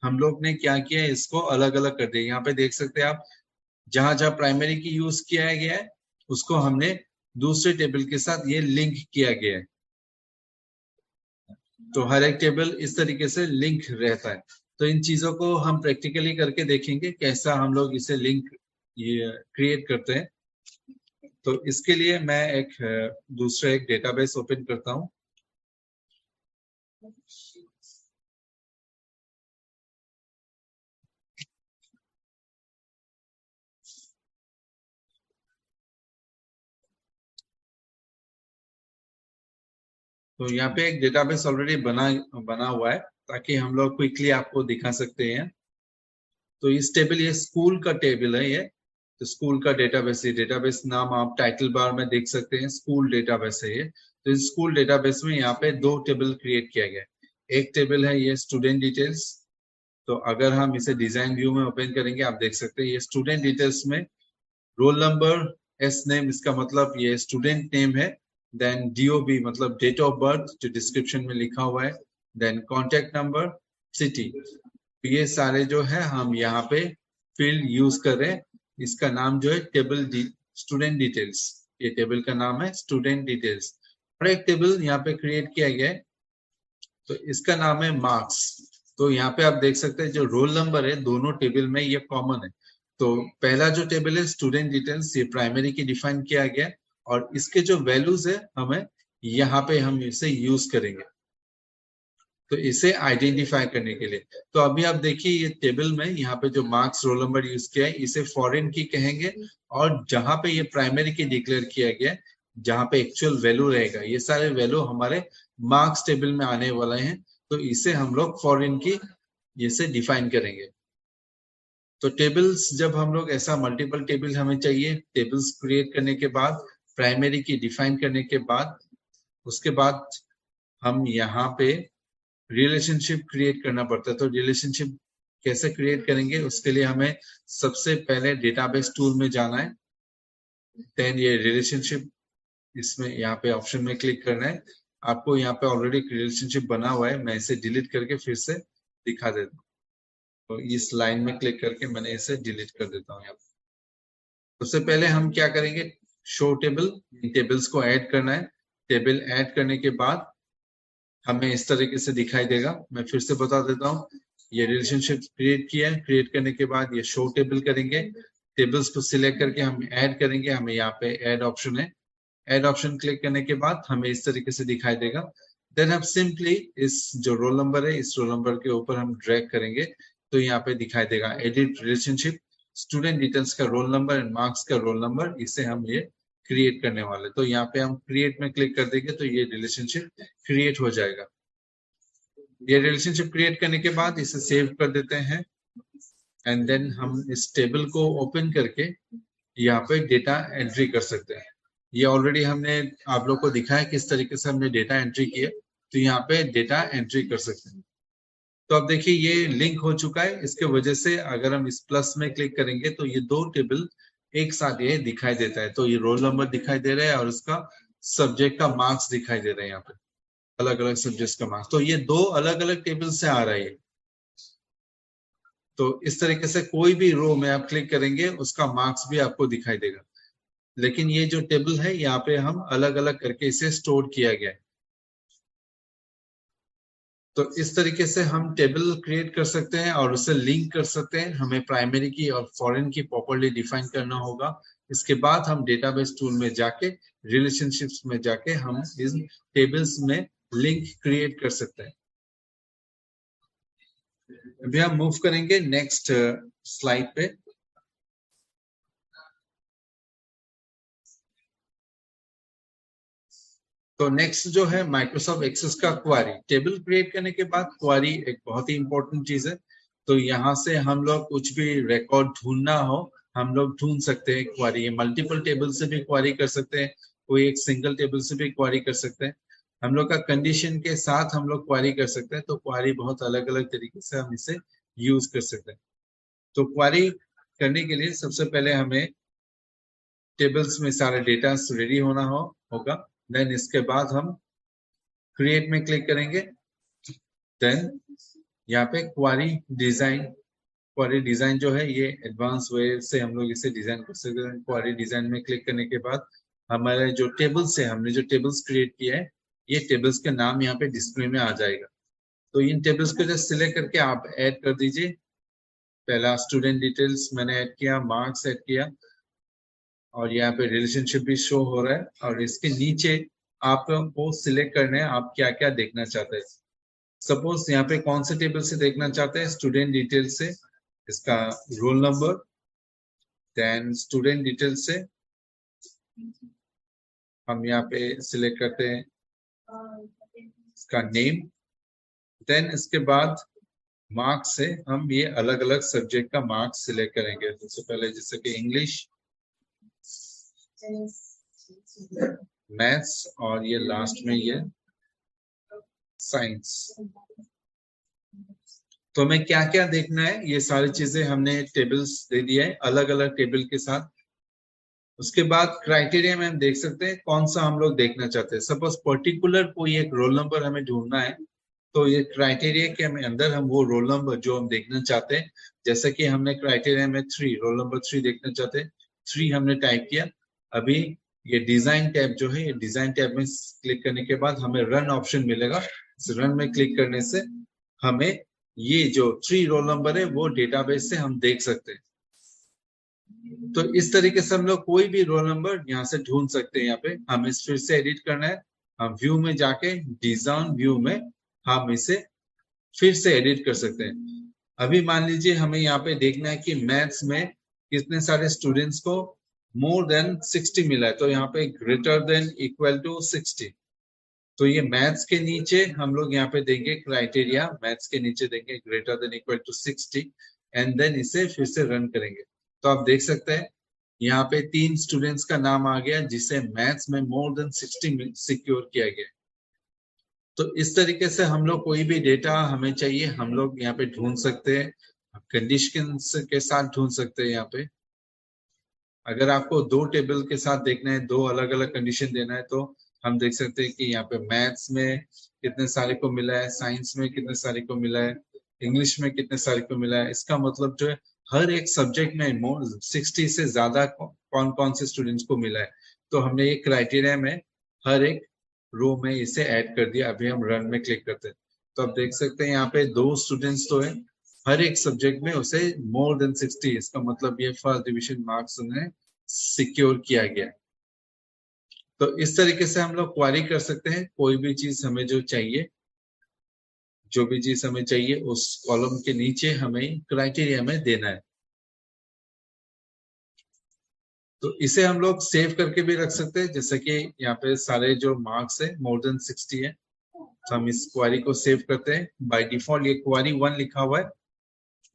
हम लोग ने क्या किया है, इसको अलग अलग कर दिया। यहाँ पे देख सकते हैं आप, जहां जहां प्राइमरी की यूज किया गया है उसको हमने दूसरे टेबल के साथ ये लिंक किया गया है। तो हर एक टेबल इस तरीके से लिंक रहता है। तो इन चीजों को हम प्रैक्टिकली करके देखेंगे कैसा हम लोग इसे लिंक ये क्रिएट करते हैं। तो इसके लिए मैं एक दूसरा एक डेटाबेस ओपन करता हूं। तो यहाँ पे एक डेटाबेस ऑलरेडी बना हुआ है, ताकि हम लोग क्विकली आपको दिखा सकते हैं। तो इस टेबल, ये स्कूल का टेबल है ये। तो स्कूल का डेटाबेस, ये डेटाबेस नाम आप टाइटल बार में देख सकते हैं, स्कूल डेटाबेस है ये। तो इस स्कूल डेटाबेस में यहाँ पे दो टेबल क्रिएट किया गया है। एक टेबल है ये स्टूडेंट डिटेल्स। तो अगर हम इसे डिजाइन व्यू में ओपन करेंगे, आप देख सकते हैं ये स्टूडेंट डिटेल्स में रोल नंबर, एस नेम, इसका मतलब ये स्टूडेंट नेम है। देन डीओबी मतलब डेट ऑफ बर्थ, जो डिस्क्रिप्शन में लिखा हुआ है। Then contact number, city. ये सारे जो है हम यहाँ पे फील्ड यूज कर रहे हैं। इसका नाम जो है टेबल स्टूडेंट डिटेल्स, ये टेबल का नाम है स्टूडेंट डिटेल्स। और एक टेबल यहाँ पे क्रिएट किया गया है, तो इसका नाम है मार्क्स। तो यहाँ पे आप देख सकते हैं जो रोल नंबर है दोनों टेबल में ये कॉमन है। तो पहला जो टेबल है स्टूडेंट डिटेल्स, ये प्राइमरी की डिफाइन किया गया है और इसके जो वैल्यूज है हमें यहाँ पे हम इसे यूज करेंगे, तो इसे आइडेंटिफाई करने के लिए। तो अभी आप देखिए ये टेबल में यहाँ पे जो मार्क्स रोल नंबर यूज किया है इसे फॉरेन की कहेंगे, और जहां पे ये प्राइमरी की डिक्लेयर किया गया है, जहां पे एक्चुअल वैल्यू रहेगा, ये सारे वैल्यू हमारे मार्क्स टेबल में आने वाले हैं। तो इसे हम लोग फॉरेन की इसे डिफाइन करेंगे। तो टेबल्स, जब हम लोग ऐसा मल्टीपल टेबल हमें चाहिए, टेबल्स क्रिएट करने के बाद, प्राइमरी की डिफाइन करने के बाद, उसके बाद हम यहाँ पे रिलेशनशिप क्रिएट करना पड़ता है। तो रिलेशनशिप कैसे क्रिएट करेंगे, उसके लिए हमें सबसे पहले डेटाबेस टूल में जाना है। देन ये रिलेशनशिप, इसमें यहाँ पे ऑप्शन में क्लिक करना है। आपको यहाँ पे ऑलरेडी रिलेशनशिप बना हुआ है, मैं इसे डिलीट करके फिर से दिखा देता हूँ। तो इस लाइन में क्लिक करके मैंने इसे डिलीट कर देता हूँ। यहाँ सबसे पहले हम क्या करेंगे, शो टेबल, टेबल्स को ऐड करना है। टेबल ऐड करने के बाद हमें इस तरीके से दिखाई देगा। मैं फिर से बता देता हूँ, ये रिलेशनशिप क्रिएट किया है। क्रिएट करने के बाद ये शो टेबल करेंगे, टेबल्स को सिलेक्ट करके हम ऐड करेंगे। हमें यहाँ पे ऐड ऑप्शन है, ऐड ऑप्शन क्लिक करने के बाद हमें इस तरीके से दिखाई देगा। देन हम सिंपली इस जो रोल नंबर है, इस रोल नंबर के ऊपर हम ड्रैग करेंगे तो यहाँ पे दिखाई देगा एडिट रिलेशनशिप, स्टूडेंट डिटेल्स का रोल नंबर एंड मार्क्स का रोल नंबर, इसे हम ये क्रिएट करने वाले। तो यहाँ पे हम क्रिएट में क्लिक कर देंगे तो ये रिलेशनशिप क्रिएट हो जाएगा। ये रिलेशनशिप क्रिएट करने के बाद इसे सेव कर देते हैं एंड देन हम इस टेबल को ओपन करके यहाँ पे डेटा एंट्री कर सकते हैं। ये ऑलरेडी हमने आप लोग को दिखाया किस तरीके से हमने डेटा एंट्री किया, तो यहाँ पे डेटा एंट्री कर सकते हैं। तो अब देखिए ये लिंक हो चुका है। इसके वजह से अगर हम इस प्लस में क्लिक करेंगे तो ये दो टेबल एक साथ ये दिखाई देता है। तो ये रोल नंबर दिखाई दे रहा है और उसका सब्जेक्ट का मार्क्स दिखाई दे रहे हैं यहाँ पे, अलग अलग सब्जेक्ट का मार्क्स। तो ये दो अलग अलग टेबल से आ रहा है। तो इस तरीके से कोई भी रो में आप क्लिक करेंगे उसका मार्क्स भी आपको दिखाई देगा। लेकिन ये जो टेबल है यहाँ पे हम अलग अलग करके इसे स्टोर किया गया है। तो इस तरीके से हम टेबल क्रिएट कर सकते हैं और उसे लिंक कर सकते हैं। हमें प्राइमरी की और फॉरेन की प्रॉपर्ली डिफाइन करना होगा। इसके बाद हम डेटाबेस टूल में जाके रिलेशनशिप्स में जाके हम इन टेबल्स में लिंक क्रिएट कर सकते हैं। अभी हम मूव करेंगे नेक्स्ट स्लाइड पे। तो नेक्स्ट जो है माइक्रोसॉफ्ट एक्सेस का क्वेरी। टेबल क्रिएट करने के बाद क्वेरी एक बहुत ही इंपॉर्टेंट चीज है। तो यहाँ से हम लोग कुछ भी रिकॉर्ड ढूंढना हो हम लोग ढूंढ सकते हैं क्वेरी। ये मल्टीपल टेबल से भी क्वेरी कर सकते हैं, कोई एक सिंगल टेबल से भी क्वेरी कर सकते हैं। हम लोग का कंडीशन के साथ हम लोग क्वेरी कर सकते हैं। तो क्वेरी बहुत अलग अलग तरीके से हम इसे यूज कर सकते हैं। तो क्वेरी करने के लिए सबसे पहले हमें टेबल्स में सारा डेटा रेडी होगा। देन इसके बाद हम क्रिएट में क्लिक करेंगे। देन यहाँ पे क्वेरी डिजाइन जो है ये एडवांस वे से हम लोग इसे डिजाइन कर सकते हैं। क्वेरी डिजाइन में क्लिक करने के बाद हमारे जो टेबल्स है, हमने जो टेबल्स क्रिएट किया है, ये टेबल्स के नाम यहाँ पे डिस्प्ले में आ जाएगा। तो इन टेबल्स को जस्ट सिलेक्ट करके आप ऐड कर दीजिए। पहला स्टूडेंट डिटेल्स मैंने ऐड किया, मार्क्स ऐड किया और यहाँ पे रिलेशनशिप भी शो हो रहा है। और इसके नीचे आपको सिलेक्ट करना है आप क्या क्या देखना चाहते हैं। सपोज यहाँ पे कौन से टेबल से देखना चाहते हैं, स्टूडेंट डिटेल से इसका roll number, then student detail से हम यहाँ पे सिलेक्ट करते हैं इसका नेम। देन इसके बाद मार्क्स से हम ये अलग अलग सब्जेक्ट का मार्क्स सिलेक्ट करेंगे। सबसे पहले जैसे कि इंग्लिश, मैथ्स और ये लास्ट में ये साइंस। तो हमें क्या क्या देखना है, ये सारी चीजें हमने टेबल्स दे दिया है अलग अलग टेबल के साथ। उसके बाद क्राइटेरिया में हम देख सकते हैं कौन सा हम लोग देखना चाहते हैं। सपोज पर्टिकुलर कोई एक रोल नंबर हमें ढूंढना है, तो ये क्राइटेरिया के अंदर हम वो रोल नंबर जो हम देखना चाहते हैं, जैसे कि हमने क्राइटेरिया में रोल नंबर 3 देखना चाहते हैं, 3 हमने टाइप किया। अभी ये डिजाइन टैब जो है, ये डिजाइन टैब में क्लिक करने के बाद हमें रन ऑप्शन मिलेगा। इस रन में क्लिक करने से हमें ये जो 3 रोल नंबर है वो डेटाबेस से हम देख सकते हैं। तो इस तरीके से हम लोग कोई भी रोल नंबर यहाँ से ढूंढ सकते हैं। यहाँ पे हमें फिर से एडिट करना है, हम व्यू में जाके डिजाइन व्यू में हम इसे फिर से एडिट कर सकते हैं। अभी मान लीजिए हमें यहाँ पे देखना है कि मैथ्स में कितने सारे स्टूडेंट्स को मोर देन 60 मिला है। तो यहाँ पे ग्रेटर देन इक्वल टू 60। तो ये मैथ्स के नीचे हम लोग यहाँ पे देंगे क्राइटेरिया, मैथ्स के नीचे देंगे greater than equal to 60 and then इसे फिर से रन करेंगे। तो आप देख सकते हैं यहाँ पे 3 स्टूडेंट्स का नाम आ गया जिसे मैथ्स में मोर देन 60 सिक्योर किया गया। तो इस तरीके से हम लोग कोई भी डेटा हमें चाहिए हम लोग यहाँ पे ढूंढ सकते हैं, कंडीशंस के साथ ढूंढ सकते हैं। यहाँ पे अगर आपको 2 टेबल के साथ देखना है, 2 अलग अलग कंडीशन देना है, तो हम देख सकते हैं कि यहाँ पे मैथ्स में कितने सारे को मिला है, साइंस में कितने सारे को मिला है, इंग्लिश में कितने सारे को मिला है। इसका मतलब जो है हर एक सब्जेक्ट में 60 से ज्यादा कौन कौन से स्टूडेंट्स को मिला है। तो हमने ये क्राइटेरिया में हर एक रो में इसे ऐड कर दिया। अभी हम रन में क्लिक करते हैं तो आप देख सकते हैं यहाँ पे 2 स्टूडेंट्स तो है, हर एक सब्जेक्ट में उसे मोर देन 60, इसका मतलब ये फर्स्ट डिवीजन मार्क्स उन्हें सिक्योर किया गया। तो इस तरीके से हम लोग क्वारी कर सकते हैं, कोई भी चीज हमें जो चाहिए, जो भी चीज हमें चाहिए उस कॉलम के नीचे हमें क्राइटेरिया में देना है। तो इसे हम लोग सेव करके भी रख सकते हैं, जैसे कि यहाँ पे सारे जो मार्क्स है मोर देन 60 है, तो हम इस क्वारी को सेव करते हैं। बाय डिफॉल्ट ये क्वारी 1 लिखा हुआ है,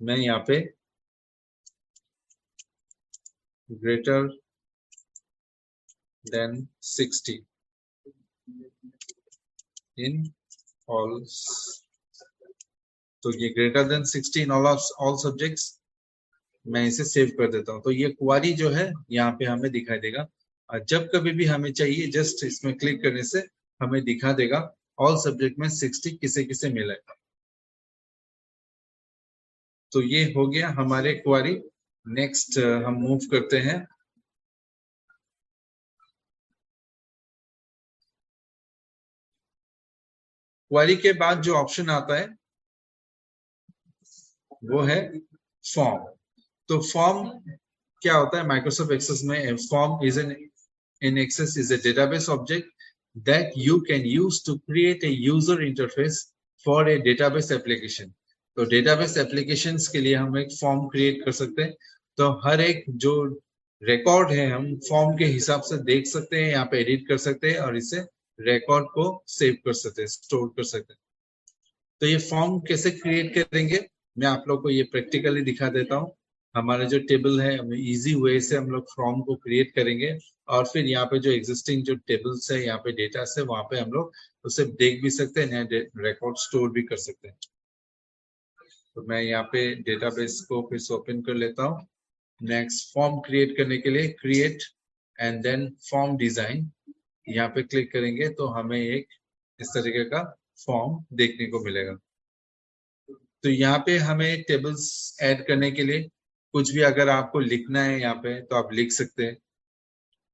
मैं यहाँ पे ग्रेटर देन 60 इन ऑल, तो ये greater than 60 in all subjects, मैं इसे सेव कर देता हूँ। तो ये क्वारी जो है यहाँ पे हमें दिखाई देगा, और जब कभी भी हमें चाहिए जस्ट इसमें क्लिक करने से हमें दिखा देगा ऑल सब्जेक्ट में 60 किसे किसे मिला है। तो ये हो गया हमारे क्वारी। नेक्स्ट हम मूव करते हैं। क्वारी के बाद जो ऑप्शन आता है वो है फॉर्म। तो फॉर्म क्या होता है माइक्रोसॉफ्ट एक्सेस में? Form is an in Access is a database object that you can use to create a user interface for a database application. तो database applications के लिए हम एक फॉर्म क्रिएट कर सकते हैं। तो हर एक जो रिकॉर्ड है हम फॉर्म के हिसाब से देख सकते हैं, यहाँ पे एडिट कर सकते हैं और इसे रिकॉर्ड को सेव कर सकते हैं, स्टोर कर सकते हैं। तो ये फॉर्म कैसे क्रिएट करेंगे मैं आप लोग को ये प्रैक्टिकली दिखा देता हूँ। हमारा जो टेबल है इजी वे से हम लोग फॉर्म को क्रिएट करेंगे, और फिर यहाँ पे जो एग्जिस्टिंग जो टेबल्स है, यहाँ पे डेटा है, वहां पे हम लोग उसे देख भी सकते हैं, रिकॉर्ड स्टोर भी कर सकते हैं। तो मैं यहाँ पे डेटाबेस को फिर से ओपन कर लेता हूँ। नेक्स्ट फॉर्म क्रिएट करने के लिए create and then form design, यहाँ पे क्लिक करेंगे तो हमें एक इस तरीके का फॉर्म देखने को मिलेगा। तो यहाँ पे हमें टेबल्स ऐड करने के लिए कुछ भी अगर आपको लिखना है यहाँ पे तो आप लिख सकते हैं।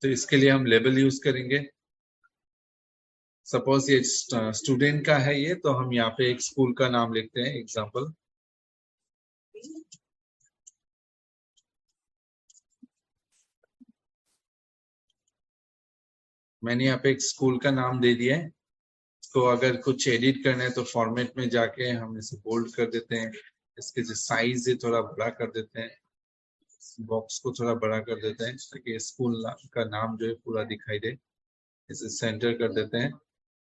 तो इसके लिए हम लेबल यूज करेंगे। सपोज ये स्टूडेंट का है ये, तो हम यहाँ पे एक स्कूल का नाम लिखते हैं, एग्जाम्पल। मैंने यहाँ पे एक स्कूल का नाम दे दिया है। तो अगर कुछ एडिट करना है तो फॉर्मेट में जाके हम इसे बोल्ड कर देते हैं, इसके जो साइज है थोड़ा बड़ा कर देते हैं, बॉक्स को थोड़ा बड़ा कर देते हैं ताकि स्कूल का नाम जो है पूरा दिखाई दे। इसे सेंटर कर देते हैं।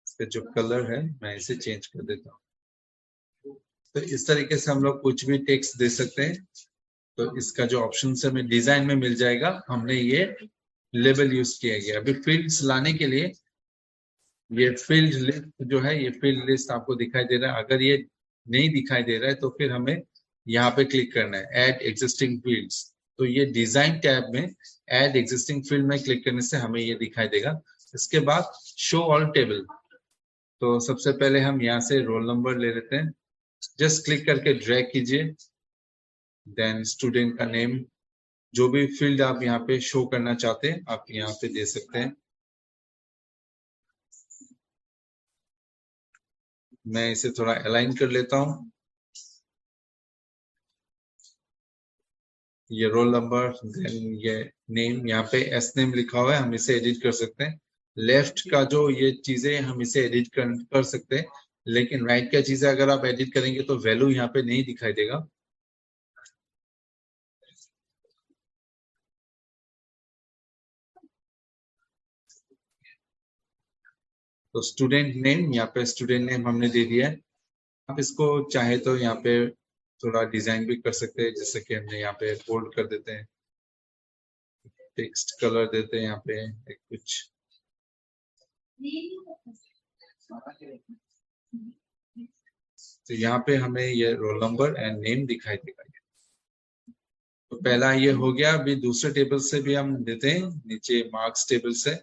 इसका जो कलर है मैं इसे चेंज कर देता हूँ। तो इस तरीके से हम लोग कुछ भी टेक्स्ट दे सकते हैं। तो इसका जो ऑप्शन है हमें डिजाइन में मिल जाएगा, हमने ये लेबल यूज किया गया। अभी फील्ड्स लाने के लिए ये फील्ड लिस्ट जो है, ये फील्ड लिस्ट आपको दिखाई दे रहा है। अगर ये नहीं दिखाई दे रहा है तो फिर हमें यहाँ पे क्लिक करना है, ऐड एग्जिस्टिंग फील्ड्स। तो ये डिजाइन टैब में ऐड एग्जिस्टिंग फील्ड में क्लिक करने से हमें ये दिखाई देगा। इसके बाद शो ऑल टेबल। तो सबसे पहले हम यहाँ से रोल नंबर ले लेते हैं, जस्ट क्लिक करके ड्रैग कीजिए, देन स्टूडेंट का नेम, जो भी फील्ड आप यहाँ पे शो करना चाहते हैं आप यहाँ पे दे सकते हैं। मैं इसे थोड़ा अलाइन कर लेता हूँ। ये रोल नंबर, देन ये नेम, यहाँ पे एस नेम लिखा हुआ है, हम इसे एडिट कर सकते हैं। लेफ्ट का जो ये चीजें हम इसे एडिट कर सकते हैं, लेकिन राइट का चीजें अगर आप एडिट करेंगे तो वैल्यू यहाँ पे नहीं दिखाई देगा। तो स्टूडेंट नेम, यहाँ पे स्टूडेंट नेम हमने दे दिया है। आप इसको चाहे तो यहाँ पे थोड़ा डिजाइन भी कर सकते हैं, जैसे कि हमने यहाँ पे बोल्ड कर देते हैं, टेक्स्ट कलर देते हैं यहाँ पे एक कुछ। तो यहाँ पे हमें ये रोल नंबर एंड नेम दिखाई देगा। तो पहला ये हो गया। अभी दूसरे टेबल से भी हम देते हैं, नीचे मार्क्स टेबल से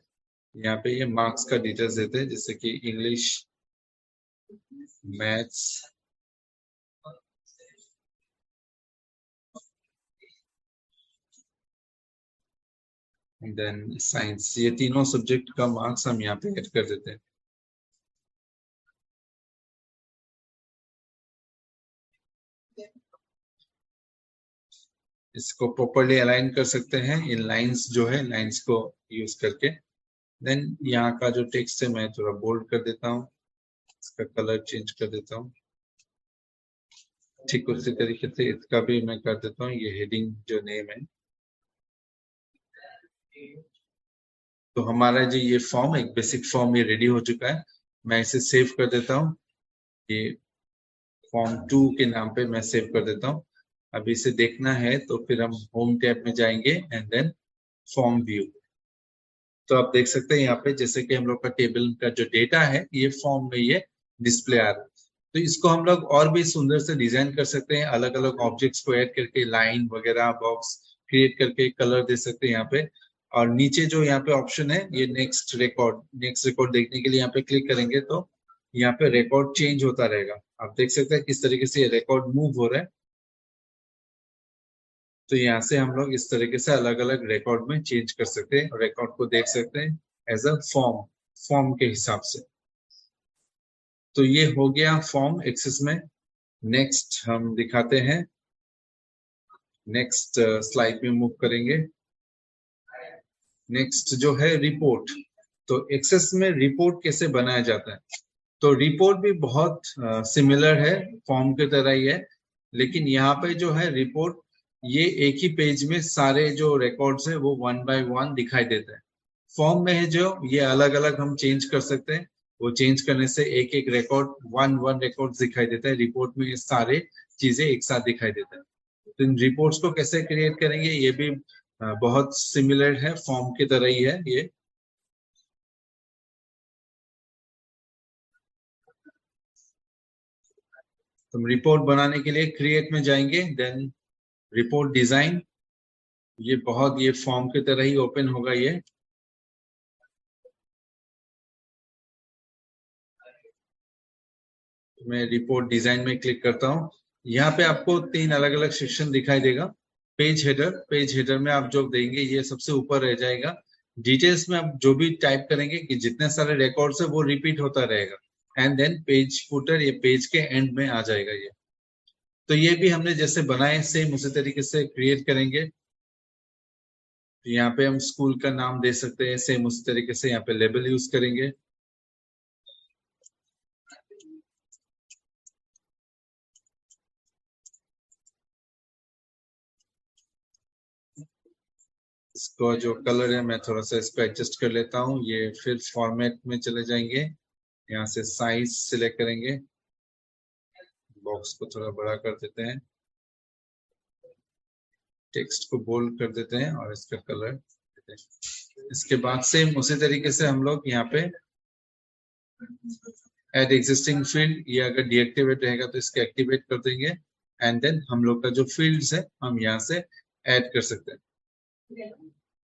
यहाँ पे ये मार्क्स का डिटेल्स देते हैं, जैसे कि इंग्लिश, मैथ्स, देन साइंस, ये तीनों सब्जेक्ट का मार्क्स हम यहाँ पे ऐड कर देते हैं। इसको प्रॉपरली अलाइन कर सकते हैं इन लाइंस जो है, लाइंस को यूज करके। देन यहाँ का जो टेक्स्ट है मैं थोड़ा बोल्ड कर देता हूँ, इसका कलर चेंज कर देता हूँ। ठीक उसी तरीके से इसका भी मैं कर देता हूँ, ये हेडिंग जो नेम है। तो हमारा जो ये फॉर्म, एक बेसिक फॉर्म ये रेडी हो चुका है। मैं इसे सेव कर देता हूँ, ये फॉर्म 2 के नाम पे मैं सेव कर देता हूँ। अब इसे देखना है तो फिर हम होम टैब में जाएंगे एंड देन फॉर्म व्यू। तो आप देख सकते हैं यहाँ पे जैसे कि हम लोग का टेबल का जो डेटा है ये फॉर्म में ये डिस्प्ले आ रहा है। तो इसको हम लोग और भी सुंदर से डिजाइन कर सकते हैं, अलग अलग ऑब्जेक्ट्स को ऐड करके, लाइन वगैरह बॉक्स क्रिएट करके कलर दे सकते हैं यहाँ पे। और नीचे जो यहाँ पे ऑप्शन है ये नेक्स्ट रिकॉर्ड देखने के लिए यहाँ पे क्लिक करेंगे तो यहाँ पे रिकॉर्ड चेंज होता रहेगा। आप देख सकते हैं किस तरीके से ये रिकॉर्ड मूव हो रहा है। तो यहाँ से हम लोग इस तरीके से अलग अलग रिकॉर्ड में चेंज कर सकते हैं और रिकॉर्ड को देख सकते हैं एज अ फॉर्म के हिसाब से। तो ये हो गया फॉर्म एक्सेस में। नेक्स्ट हम दिखाते हैं, नेक्स्ट स्लाइड में मूव करेंगे। नेक्स्ट जो है रिपोर्ट। तो एक्सेस में रिपोर्ट कैसे बनाया जाता है? तो रिपोर्ट भी बहुत सिमिलर है, फॉर्म की तरह ही है, लेकिन यहाँ पे जो है रिपोर्ट, ये एक ही पेज में सारे जो रिकॉर्ड्स है वो 1 बाय 1 दिखाई देता है। फॉर्म में है जो ये अलग अलग हम चेंज कर सकते हैं, वो चेंज करने से एक एक रिकॉर्ड वन रिकॉर्ड दिखाई देता है। रिपोर्ट में ये सारे चीजें एक साथ दिखाई देता है। तो इन रिपोर्ट्स को कैसे क्रिएट करेंगे, ये भी बहुत सिमिलर है, फॉर्म की तरह ही है ये। तो रिपोर्ट बनाने के लिए क्रिएट में जाएंगे, देन रिपोर्ट डिजाइन। ये बहुत, ये फॉर्म की तरह ही ओपन होगा ये। मैं रिपोर्ट डिजाइन में क्लिक करता हूँ। यहाँ पे आपको 3 अलग अलग सेक्शन दिखाई देगा। पेज हेडर में आप जो देंगे ये सबसे ऊपर रह जाएगा। डिटेल्स में आप जो भी टाइप करेंगे कि जितने सारे रिकॉर्ड्स है वो रिपीट होता रहेगा। एंड देन पेज फुटर, ये पेज के एंड में आ जाएगा ये। तो ये भी हमने जैसे बनाए सेम उसी तरीके से क्रिएट करेंगे। तो यहाँ पे हम स्कूल का नाम दे सकते हैं, सेम उसी तरीके से यहाँ पे लेबल यूज करेंगे। इसको जो कलर है मैं थोड़ा सा इसको एडजस्ट कर लेता हूँ। ये फिर फॉर्मेट में चले जाएंगे, यहाँ से साइज सिलेक्ट करेंगे, बॉक्स को थोड़ा बड़ा कर देते हैं, टेक्स्ट को बोल्ड कर देते हैं और इसका कलर देते हैं। इसके बाद सेम उसी तरीके से हम लोग यहाँ पे एड एग्जिस्टिंग फील्ड, ये अगर डीएक्टिवेट रहेगा तो इसको एक्टिवेट कर देंगे। एंड देन हम लोग का जो फील्ड्स है हम यहाँ से ऐड कर सकते हैं।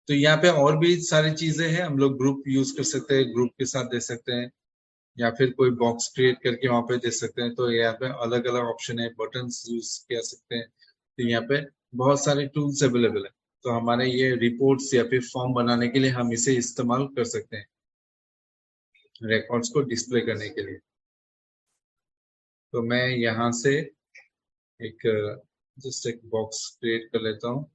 तो यहाँ पे और भी सारी चीजें हैं, हम लोग ग्रुप यूज कर सकते हैं, ग्रुप के साथ दे सकते हैं, या फिर कोई बॉक्स क्रिएट करके वहां पे दे सकते हैं। तो यहाँ पे अलग अलग ऑप्शन है, बटन्स यूज कर सकते हैं। तो यहाँ पे बहुत सारे टूल्स अवेलेबल है। तो हमारे ये रिपोर्ट्स या फिर फॉर्म बनाने के लिए हम इसे इस्तेमाल कर सकते हैं, रिकॉर्ड्स को डिस्प्ले करने के लिए। तो मैं यहाँ से एक जस्ट एक बॉक्स क्रिएट कर लेता हूँ।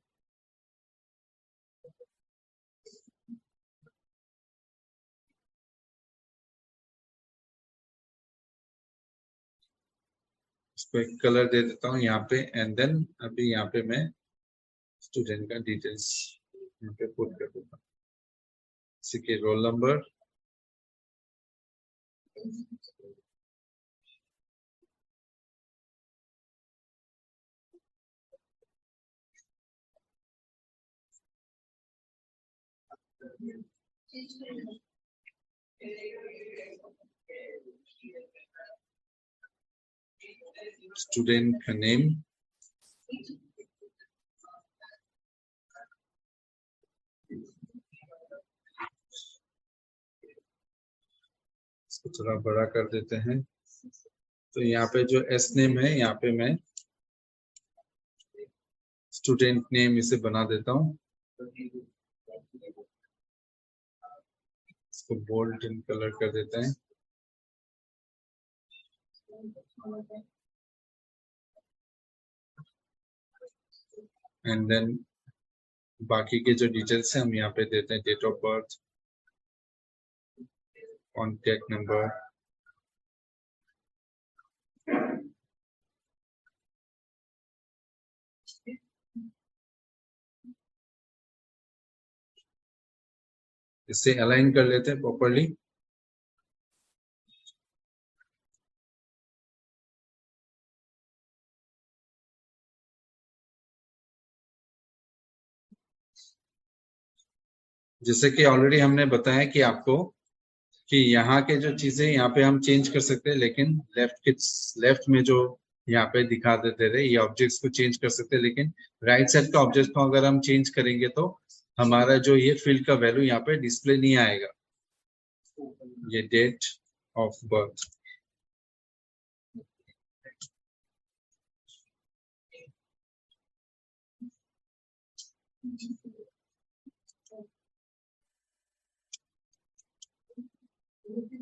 इसको एक कलर दे देता हूँ यहाँ पे। एंड देन अभी यहाँ पे मैं स्टूडेंट का डिटेल्स यहाँ पे पुट कर देता हूँ, किसी के रोल नंबर, स्टूडेंट का नेम, इसको थोड़ा बड़ा कर देते हैं। तो यहाँ पे जो एस नेम है यहाँ पे मैं स्टूडेंट नेम इसे बना देता हूँ। इसको बोल्ड इन कलर कर देते हैं। एंड देन बाकी के जो डिटेल्स हैं हम यहाँ पे देते हैं, date of birth, contact number, इसे अलाइन कर लेते हैं प्रॉपरली। जैसे कि ऑलरेडी हमने बताया कि आपको कि यहाँ के जो चीजें यहाँ पे हम चेंज कर सकते हैं, लेकिन लेफ्ट में जो यहाँ पे दिखा देते रहे ये ऑब्जेक्ट्स को चेंज कर सकते हैं, लेकिन राइट साइड का ऑब्जेक्ट को अगर हम चेंज करेंगे तो हमारा जो ये फील्ड का वैल्यू यहाँ पे डिस्प्ले नहीं आएगा, ये डेट ऑफ बर्थ।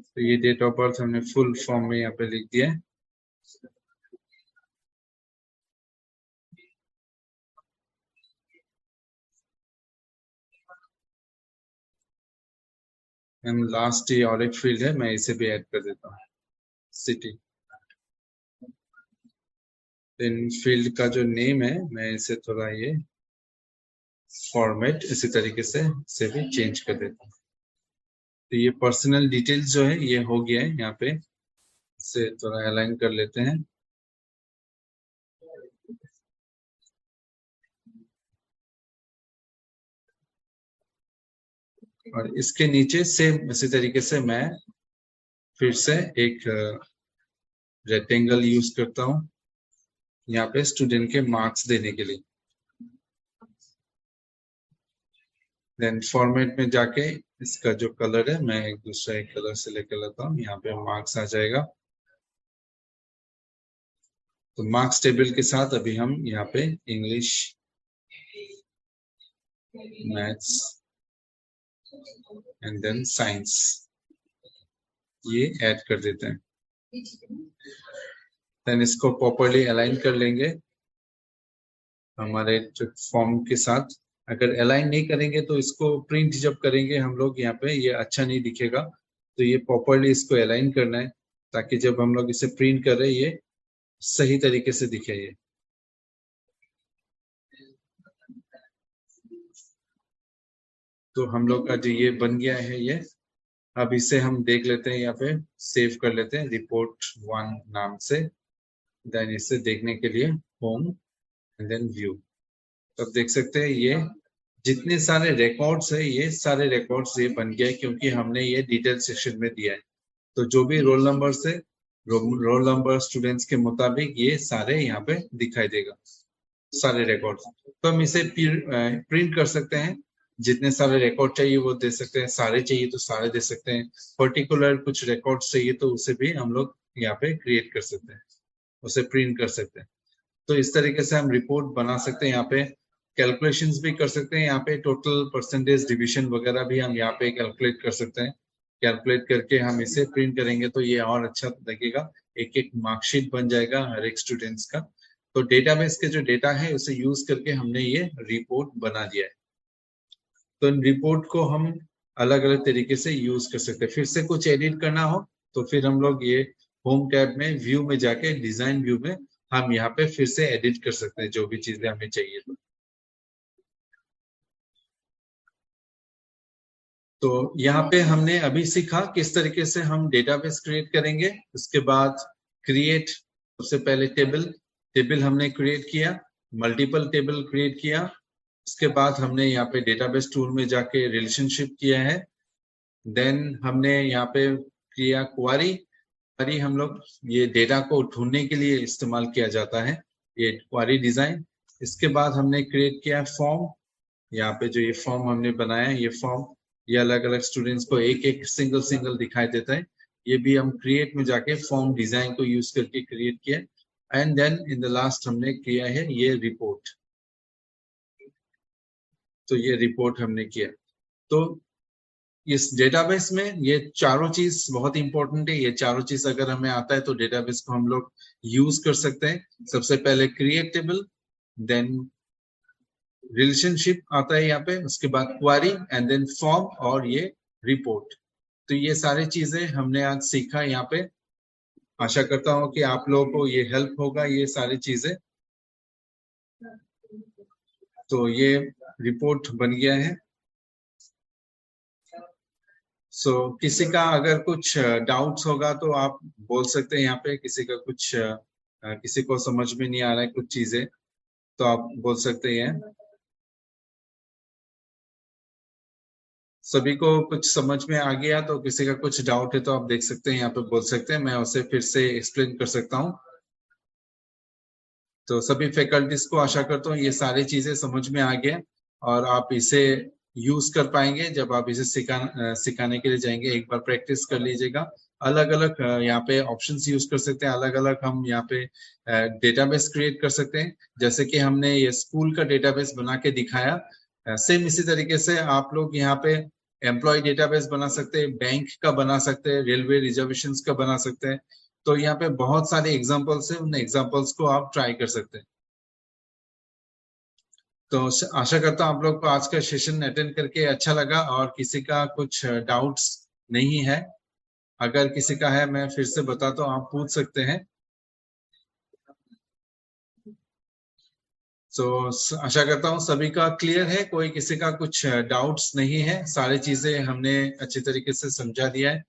तो ये डेट ऑफ बर्थ हमने फुल फॉर्म में यहाँ पे लिख दिया है। एंड लास्ट ये और एक फील्ड है, मैं इसे भी ऐड कर देता हूँ, सिटी। इन फील्ड का जो नेम है मैं इसे थोड़ा ये फॉर्मेट इसी तरीके से भी चेंज कर देता हूँ। तो ये पर्सनल डिटेल्स जो है ये हो गया है, यहाँ पे इसे थोड़ा अलाइन कर लेते हैं। और इसके नीचे सेम इसी तरीके से मैं फिर से एक रेक्टेंगल यूज करता हूँ यहाँ पे स्टूडेंट के मार्क्स देने के लिए। देन फॉर्मेट में जाके इसका जो कलर है मैं एक दूसरा एक कलर से लेकर लेता हूँ, यहाँ पे मार्क्स आ जाएगा। तो मार्क्स टेबल के साथ अभी हम यहाँ पे English, maths and then science ये ऐड कर देते हैं। देन इसको प्रॉपरली अलाइन कर लेंगे हमारे जो फॉर्म के साथ। अगर अलाइन नहीं करेंगे तो इसको प्रिंट जब करेंगे हम लोग यहाँ पे ये अच्छा नहीं दिखेगा, तो ये प्रॉपरली इसको अलाइन करना है ताकि जब हम लोग इसे प्रिंट करें ये सही तरीके से दिखे। ये तो हम लोग का जो ये बन गया है ये, अब इसे हम देख लेते हैं, यहाँ पे सेव कर लेते हैं रिपोर्ट 1 नाम से। देन इसे देखने के लिए होम एंड देन व्यू। तब देख सकते हैं ये जितने सारे रिकॉर्ड्स है ये सारे रिकॉर्ड्स ये बन गया है क्योंकि हमने ये डिटेल सेक्शन में दिया है। तो जो भी रोल नंबर से रोल नंबर स्टूडेंट्स के मुताबिक ये सारे यहाँ पे दिखाई देगा, सारे रिकॉर्ड्स। तो हम इसे प्रिंट कर सकते हैं, जितने सारे रिकॉर्ड चाहिए वो दे सकते हैं, सारे चाहिए तो सारे दे सकते हैं, पर्टिकुलर कुछ रिकॉर्ड चाहिए तो उसे भी हम लोग यहाँ पे क्रिएट कर सकते हैं, उसे प्रिंट कर सकते हैं। तो इस तरीके से हम रिपोर्ट बना सकते हैं। यहाँ पे कैलकुलेशंस भी कर सकते हैं, यहाँ पे टोटल परसेंटेज डिविजन वगैरह भी हम यहाँ पे कैलकुलेट कर सकते हैं। कैलकुलेट करके हम इसे प्रिंट करेंगे तो ये और अच्छा लगेगा, एक एक मार्कशीट बन जाएगा हर एक स्टूडेंट्स का। तो डेटाबेस के जो डेटा है उसे यूज करके हमने ये रिपोर्ट बना दिया है। तो इन रिपोर्ट को हम अलग अलग तरीके से यूज कर सकते हैं। फिर से कुछ एडिट करना हो तो फिर हम लोग ये होम टैब में व्यू में जाके डिजाइन व्यू में हम यहाँ पे फिर से एडिट कर सकते हैं जो भी चीजें हमें चाहिए। तो यहाँ पे हमने अभी सीखा किस तरीके से हम डेटाबेस क्रिएट करेंगे। उसके बाद क्रिएट, सबसे पहले टेबल हमने क्रिएट किया, मल्टीपल टेबल क्रिएट किया। उसके बाद हमने यहाँ पे डेटाबेस टूल में जाके रिलेशनशिप किया है। देन हमने यहाँ पे किया क्वारी हम लोग ये डेटा को ढूंढने के लिए इस्तेमाल किया जाता है, ये क्वारी डिजाइन। इसके बाद हमने क्रिएट किया फॉर्म, यहाँ पे जो ये फॉर्म हमने बनाया है ये फॉर्म ये अलग अलग स्टूडेंट्स को एक एक सिंगल दिखाई देता है। ये भी हम क्रिएट में जाके फॉर्म डिजाइन को यूज करके क्रिएट किया। And then in the last हमने किया है ये रिपोर्ट, तो ये रिपोर्ट हमने किया। तो इस डेटाबेस में ये चारों चीज बहुत इंपॉर्टेंट है। ये चारों चीज अगर हमें आता है तो डेटाबेस को हम लोग यूज कर सकते हैं। सबसे पहले क्रिएट टेबल, देन रिलेशनशिप आता है यहाँ पे, उसके बाद क्वारी एंड देन फॉर्म और ये रिपोर्ट। तो ये सारी चीजें हमने आज सीखा यहाँ पे। आशा करता हूँ कि आप लोगों को ये हेल्प होगा ये सारी चीजें। तो ये रिपोर्ट बन गया है। किसी का अगर कुछ डाउट्स होगा तो आप बोल सकते हैं यहाँ पे। किसी का कुछ किसी को समझ में नहीं आ रहा है कुछ चीजें, तो आप बोल सकते हैं। सभी को कुछ समझ में आ गया तो किसी का कुछ डाउट है तो आप देख सकते हैं यहाँ पे, बोल सकते हैं, मैं उसे फिर से एक्सप्लेन कर सकता हूँ। तो सभी फैकल्टीज को आशा करता हूँ ये सारी चीजें समझ में आ गया और आप इसे यूज कर पाएंगे जब आप इसे सिखाने के लिए जाएंगे। एक बार प्रैक्टिस कर लीजिएगा। अलग अलग यहाँ पे ऑप्शंस यूज कर सकते हैं, अलग अलग हम यहाँ पे डेटाबेस क्रिएट कर सकते हैं। जैसे कि हमने ये स्कूल का डेटाबेस बना के दिखाया, सेम इसी तरीके से आप लोग यहाँ पे एम्प्लॉय डेटाबेस बना सकते हैं, बैंक का बना सकते हैं, रेलवे रिजर्वेशंस का बना सकते हैं। तो यहाँ पे बहुत सारे एग्जांपल्स हैं, उन एग्जांपल्स को आप ट्राई कर सकते हैं। तो आशा करता हूँ आप लोग को आज का सेशन अटेंड करके अच्छा लगा और किसी का कुछ डाउट्स नहीं है। अगर किसी का है मैं फिर से बताता हूँ, आप पूछ सकते हैं। तो आशा करता हूँ सभी का क्लियर है, कोई किसी का कुछ डाउट्स नहीं है। सारी चीजें हमने अच्छी तरीके से समझा दिया है।